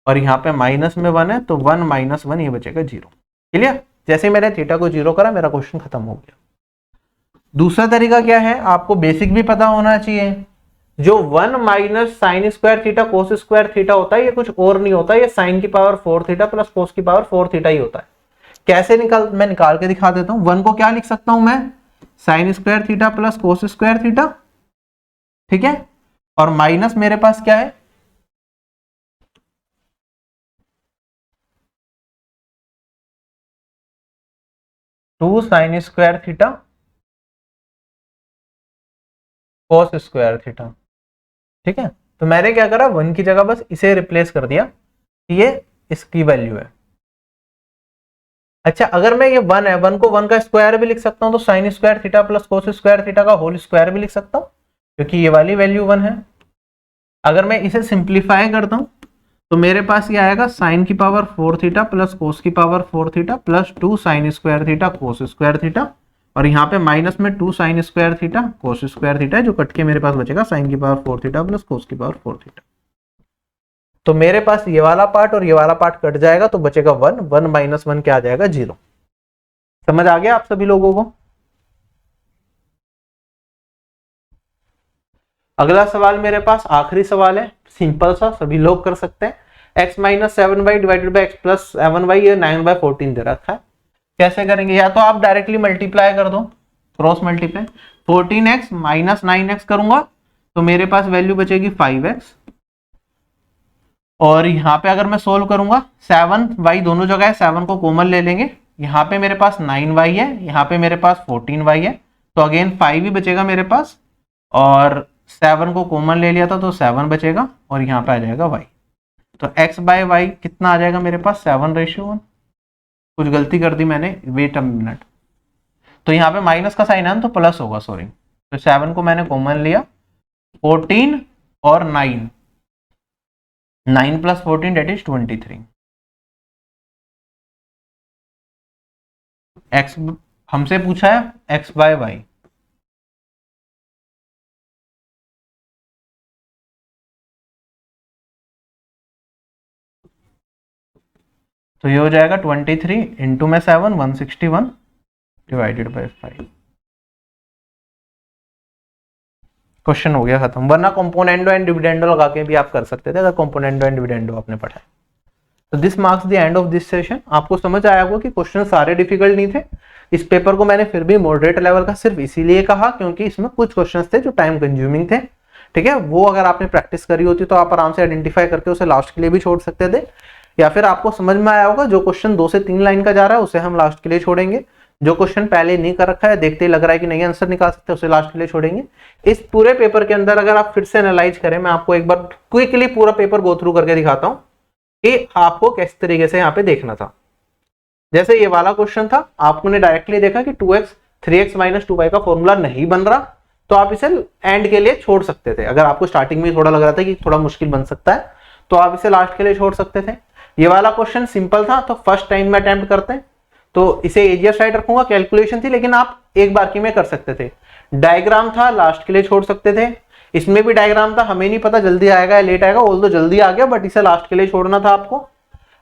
और यहाँ पे माइनस में 1 है, तो 1 माइनस 1 ये बचेगा 0। क्लियर? जैसे मैंने थीटा को 0 करा मेरा क्वेश्चन खत्म हो गया। दूसरा तरीका क्या है, आपको बेसिक भी पता होना चाहिए। जो 1 minus sine square theta cos square theta होता है ये कुछ और नहीं होता, ये साइन की पावर 4 थीटा प्लस कोस की पावर 4 थीटा ही होता है। कैसे मैं निकाल के दिखा देता हूं। 1 को क्या लिख सकता हूं मैं, sine square theta plus cos square theta, ठीक है। और माइनस मेरे पास क्या है, 2 sine square theta cos square theta, ठीक है। तो मैंने क्या करा, 1 की जगह बस इसे रिप्लेस कर दिया, ये इसकी वैल्यू है। अच्छा, अगर मैं ये 1 है, 1 को 1 का स्क्वायर भी लिख सकता हूं, तो sine square theta plus cos square theta का होल स्क्वायर भी लिख सकता हूं, क्योंकि ये वाली वैल्यू 1 है। अगर मैं इसे सिंप्लीफाई करता हूं तो मेरे पास ये आएगा साइन की पावर 4 थीटा प्लस कोस की power 4 theta plus 2 sine square theta cos square theta, और यहाँ पे माइनस में 2 sine square theta cos square theta, जो कट के मेरे पास बचेगा साइन की पावर 4 थीटा प्लस कोस की पावर 4 थीटा। तो मेरे पास ये वाला पार्ट और ये वाला पार्ट कट जाएगा, तो बचेगा 1, 1 माइनस 1 क्या आ जाएगा, 0। समझ आ गया आप सभी लोगों को। अगला सवाल मेरे पास आखिरी सवाल है, सिंपल सा, सभी लोग कर सकते हैं। x minus 7y divided by x plus 7y, ये 9/14 दे रखा है। कैसे करेंगे, या तो आप डायरेक्टली मल्टीप्लाई कर दो, cross multiply, 14x minus 9x करूंगा तो मेरे पास वैल्यू बचेगी 5x, और यहाँ पे अगर मैं सोल्व करूंगा 7y दोनों जगह है, 7 को कॉमन ले लेंगे, यहाँ पे मेरे पास 9y है, यहाँ पे मेरे पास 14y है, तो अगेन 5 ही बचेगा मेरे पास, और 7 को कॉमन ले लिया था तो 7 बचेगा, और यहाँ पे आ जाएगा y। तो x बाय वाई कितना आ जाएगा मेरे पास, 7:1। कुछ गलती कर दी मैंने, वेट अ मिनट, तो यहाँ पे माइनस का साइन है तो प्लस होगा, सॉरी। तो 7 को मैंने कॉमन लिया, 14 और 9 प्लस 14 डेट इज 23। x हमसे पूछा है x बाय वाई, तो ये हो जाएगा 23 इंटू में 7, 161 डिवाइडेड बाई 5। क्वेश्चन हो गया खत्म। वरना कंपोनेंडो एंड डिविडेंडो लगा के भी आप कर सकते थे, अगर कंपोनेंडो एंड डिविडेंडो आपने पढ़ा है। तो this marks the end of this session. आपको समझ आया होगा कि क्वेश्चन सारे डिफिकल्ट नहीं थे। इस पेपर को मैंने फिर भी मॉडरेट लेवल का सिर्फ इसीलिए कहा क्योंकि इसमें कुछ क्वेश्चंस थे जो टाइम कंज्यूमिंग थे, ठीक है। वो अगर आपने प्रैक्टिस करी होती तो आप आराम से आइडेंटिफाई करके उसे लास्ट के लिए भी छोड़ सकते थे, या फिर आपको समझ में आया होगा जो क्वेश्चन 2 से 3 लाइन का जा रहा है उसे हम लास्ट के लिए छोड़ेंगे, जो क्वेश्चन पहले नहीं कर रखा है, देखते ही लग रहा है कि नहीं आंसर निकाल सकते, उसे लास्ट के लिए छोड़ेंगे। इस पूरे पेपर के अंदर अगर आप फिर से एनालाइज करें, मैं आपको एक बार क्विकली पूरा पेपर गो थ्रू करके दिखाता हूं कि आपको किस तरीके से यहाँ पे देखना था। जैसे ये वाला क्वेश्चन था, आपने डायरेक्टली देखा कि 2x 3x माइनस 2y का फॉर्मूला नहीं बन रहा, तो आप इसे एंड के लिए छोड़ सकते थे। अगर आपको स्टार्टिंग में थोड़ा लग रहा था कि थोड़ा मुश्किल बन सकता है, तो आप इसे लास्ट के लिए छोड़ सकते थे। ये वाला क्वेश्चन सिंपल था, तो फर्स्ट टाइम में अटेम्प्ट करते हैं तो इसे एजियर साइड रखूंगा, कैलकुलेशन थी लेकिन आप एक बार की में कर सकते थे। डायग्राम था, लास्ट के लिए छोड़ सकते थे। इसमें भी डायग्राम था, हमें नहीं पता जल्दी आएगा या लेट आएगा, ऑल तो जल्दी आ गया, बट इसे लास्ट के लिए छोड़ना था आपको।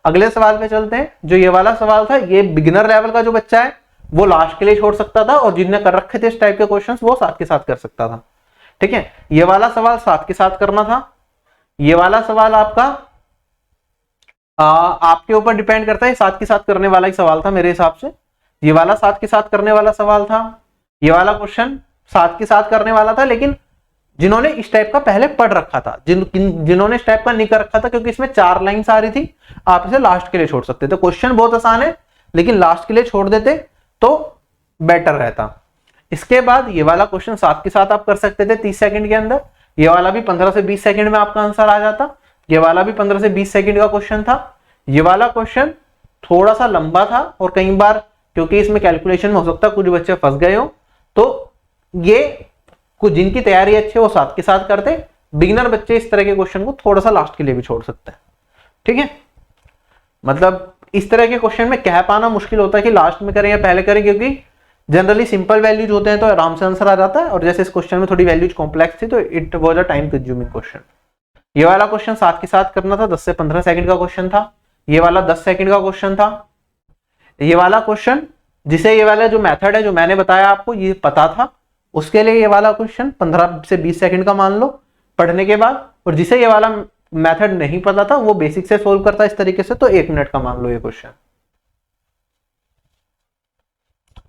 अगले सवाल पे चलते हैं। जो ये वाला सवाल था, ये बिगिनर लेवल का जो बच्चा है वो लास्ट के लिए छोड़ सकता था, और जिनने कर रखे थे इस टाइप के क्वेश्चंस वो साथ के साथ कर सकता था, ठीक है। ये वाला सवाल साथ के साथ करना था। ये वाला सवाल आपका आपके ऊपर डिपेंड करता है, साथ के साथ करने वाला ही सवाल था मेरे हिसाब से। ये वाला साथ के साथ करने वाला सवाल था। ये वाला क्वेश्चन साथ के साथ करने वाला था, लेकिन जिन्होंने इस टाइप का पहले पढ़ रखा था, जिन्होंने इस टाइप का नहीं कर रखा था, क्योंकि इसमें 4 लाइन्स आ रही थी, आप इसे लास्ट के लिए छोड़ सकते थे। क्वेश्चन बहुत आसान है, लेकिन लास्ट के लिए छोड़ देते तो बेटर रहता। इसके बाद ये वाला क्वेश्चन साथ के साथ आप कर सकते थे 30 सेकंड के अंदर। ये वाला भी 15 से 20 सेकंड में आपका आंसर आ जाता। ये वाला भी 15 से 20 सेकंड का क्वेश्चन था। ये वाला क्वेश्चन थोड़ा सा लंबा था, और कई बार क्योंकि इसमें कैलकुलेशन में हो सकता है कुछ बच्चे फंस गए हो, तो ये कुछ जिनकी तैयारी अच्छी है वो साथ के साथ करते। बिगिनर बच्चे इस तरह के क्वेश्चन को थोड़ा सा लास्ट के लिए भी छोड़ सकते हैं, ठीक है। मतलब इस तरह के क्वेश्चन में कह पाना मुश्किल होता है कि लास्ट में करें या पहले करें, क्योंकि जनरली सिंपल वैल्यूज होते हैं तो आराम से आंसर आ जाता है, और जैसे इस क्वेश्चन में थोड़ी वैल्यूज कॉम्प्लेक्स थी तो it was a time consuming question. ये वाला क्वेश्चन साथ के साथ करना था, 10 से 15 सेकंड का क्वेश्चन था। ये वाला 10 सेकंड का क्वेश्चन था। ये वाला क्वेश्चन, जिसे ये वाला जो मेथड है जो मैंने बताया आपको ये पता था, उसके लिए ये वाला क्वेश्चन 15 से 20 सेकंड का मान लो पढ़ने के बाद, और जिसे ये वाला मेथड नहीं पता था वो बेसिक से सोल्व करता है इस तरीके से, तो 1 मिनट का मान लो ये क्वेश्चन।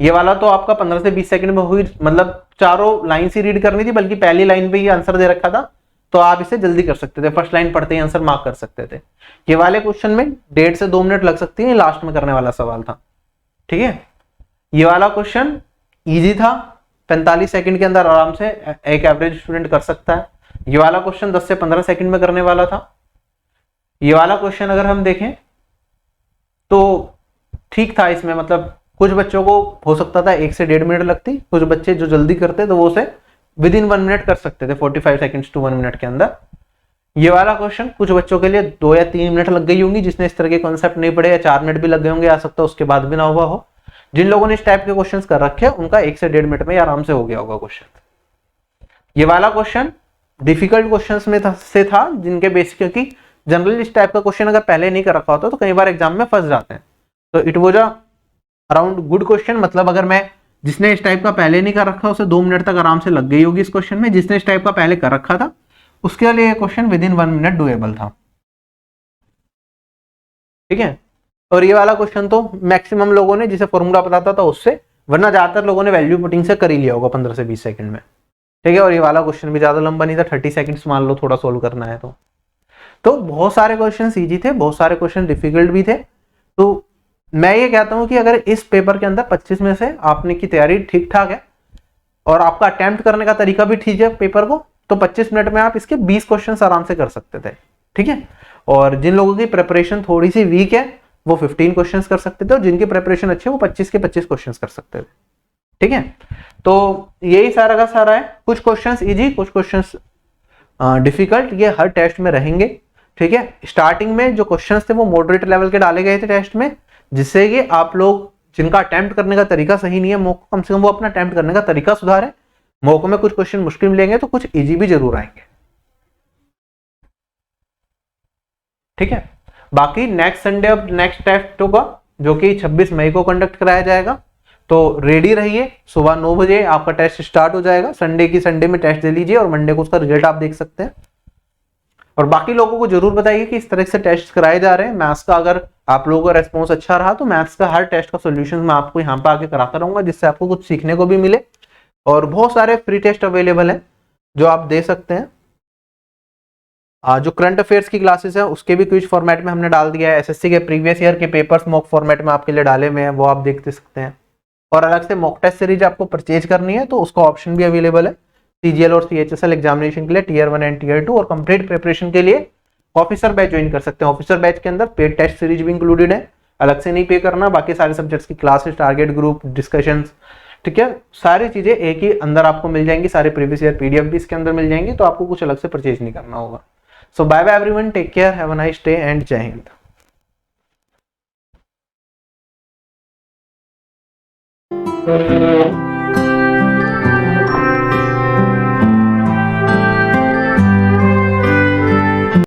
ये वाला तो आपका 15 से 20 सेकंड में हुई, मतलब चारों लाइन से रीड करनी थी, बल्कि पहली लाइन पे ही आंसर दे रखा था, तो आप इसे जल्दी कर सकते थे, फर्स्ट लाइन पढ़ते ही आंसर मार्क कर सकते थे। ये वाले क्वेश्चन में 1.5 से 2 मिनट लग सकती है, लास्ट में करने वाला सवाल था, ठीक है। ये वाला क्वेश्चन इजी था, 45 सेकंड के अंदर आराम से एक एवरेज स्टूडेंट कर सकता है। ये वाला क्वेश्चन 10 से 15 सेकंड में करने वाला था। ये वाला क्वेश्चन अगर हम देखें तो ठीक था, इसमें मतलब कुछ बच्चों को हो सकता था 1 से 1.5 मिनट लगती, कुछ बच्चे जो जल्दी करते तो वो उसे विद इन 1 मिनट कर सकते थे, 45 सेकंड्स टू 1 मिनट के अंदर। ये वाला क्वेश्चन कुछ बच्चों के लिए 2 या 3 मिनट लग गई होंगी, जिसने इस तरह के कॉन्सेप्ट नहीं पढ़े, या 4 मिनट भी लग गए होंगे, आ सकता है उसके बाद भी ना हुआ हो। जिन लोगों ने इस टाइप के क्वेश्चंस कर रखे हैं उनका 1 से 1.5 मिनट में आराम से हो गया होगा क्वेश्चन। ये वाला क्वेश्चन डिफिकल्ट क्वेश्चंस में से था, जिनके बेसिक, क्योंकि जनरली इस टाइप का क्वेश्चन अगर पहले नहीं कर रखा होता तो कई बार एग्जाम में फंस जाते हैं, तो it was around good question. मतलब अगर मैं, जिसने इस टाइप का पहले नहीं कर रखा उसे 2 मिनट तक आराम से लग गई होगी इस क्वेश्चन में, जिसने इस टाइप का पहले कर रखा था उसके लिए question with in 1 minute doable था, ठीक है। और ये वाला क्वेश्चन तो मैक्सिमम लोगों ने, जिसे फॉर्मूला पता था उससे, वरना ज्यादातर लोगों ने वैल्यू पुटिंग से कर ही लिया होगा 15 से 20 सेकंड में, ठीक है। और ये वाला क्वेश्चन भी ज्यादा लंबा नहीं था, 30 सेकंड्स मान लो थोड़ा सोल्व करना है तो बहुत सारे क्वेश्चन इजी थे, बहुत सारे क्वेश्चन डिफिकल्ट भी थे। तो मैं ये कहता हूं कि अगर इस पेपर के अंदर 25 में से आपने की तैयारी ठीक ठाक है और आपका अटेम्प्ट करने का तरीका भी ठीक है पेपर को, तो 25 मिनट में आप इसके 20 क्वेश्चन आराम से कर सकते थे, ठीक है। और जिन लोगों की प्रिपरेशन थोड़ी सी वीक है वो 15 क्वेश्चन कर सकते थे, और जिनकी प्रिपरेशन अच्छी है वो 25 के 25 क्वेश्चन कर सकते थे, ठीक है। तो यही सारा का सारा है, कुछ क्वेश्चंस इजी, कुछ क्वेश्चंस डिफिकल्ट, ये हर टेस्ट में रहेंगे, ठीक है। स्टार्टिंग में जो क्वेश्चंस थे वो मॉडरेट लेवल के डाले गए थे टेस्ट में, जिससे कि आप लोग जिनका अटेम्प्ट करने का तरीका सही नहीं है, मॉक कम से कम वो अपना अटेम्प्ट करने का तरीका सुधारे। मॉक में कुछ क्वेश्चन मुश्किल मिलेंगे तो कुछ इजी भी जरूर आएंगे, ठीक है। बाकी नेक्स्ट संडे अब नेक्स्ट टेस्ट होगा जो कि 26 मई को कंडक्ट कराया जाएगा, तो रेडी रहिए। सुबह 9 बजे आपका टेस्ट स्टार्ट हो जाएगा, संडे की संडे में टेस्ट दे लीजिए और मंडे को उसका रिजल्ट आप देख सकते हैं। और बाकी लोगों को जरूर बताइए कि इस तरह से टेस्ट कराए जा रहे हैं। मैथ्स का अगर आप लोगों का रेस्पॉन्स अच्छा रहा तो मैथ्स का हर टेस्ट का सोल्यूशन मैं आपको यहाँ पे आके कराता रहूंगा, जिससे आपको कुछ सीखने को भी मिले। और बहुत सारे फ्री टेस्ट अवेलेबल हैं जो आप दे सकते हैं। जो करंट अफेयर्स की क्लासेस है उसके भी क्विज फॉर्मेट में हमने डाल दिया है, एसएससी के प्रीवियस ईयर के पेपर्स मॉक फॉर्मेट में आपके लिए डाले हुए हैं, वो आप देख सकते हैं। और अलग से मॉक टेस्ट सीरीज आपको परचेज करनी है तो उसका ऑप्शन भी अवेलेबल है सीजीएल और सीएचएसएल एग्जामिनेशन के लिए, टीयर 1 एंड टीयर 2, और कंप्लीट प्रिपरेशन के लिए ऑफिसर बैच ज्वाइन कर सकते हैं। ऑफिसर बैच के अंदर पेड टेस्ट सीरीज भी इंक्लूडेड है, अलग से नहीं पे करना। बाकी सारे सब्जेक्ट्स की क्लासेस, टारगेट ग्रुप, डिस्कशंस, ठीक है, सारी चीजें एक ही अंदर आपको मिल जाएंगी। सारे प्रीवियस ईयर पीडीएफ भी इसके अंदर मिल जाएंगी, तो आपको कुछ अलग से परचेज नहीं करना होगा। So bye bye everyone, take care, have a nice day and जय हिंद।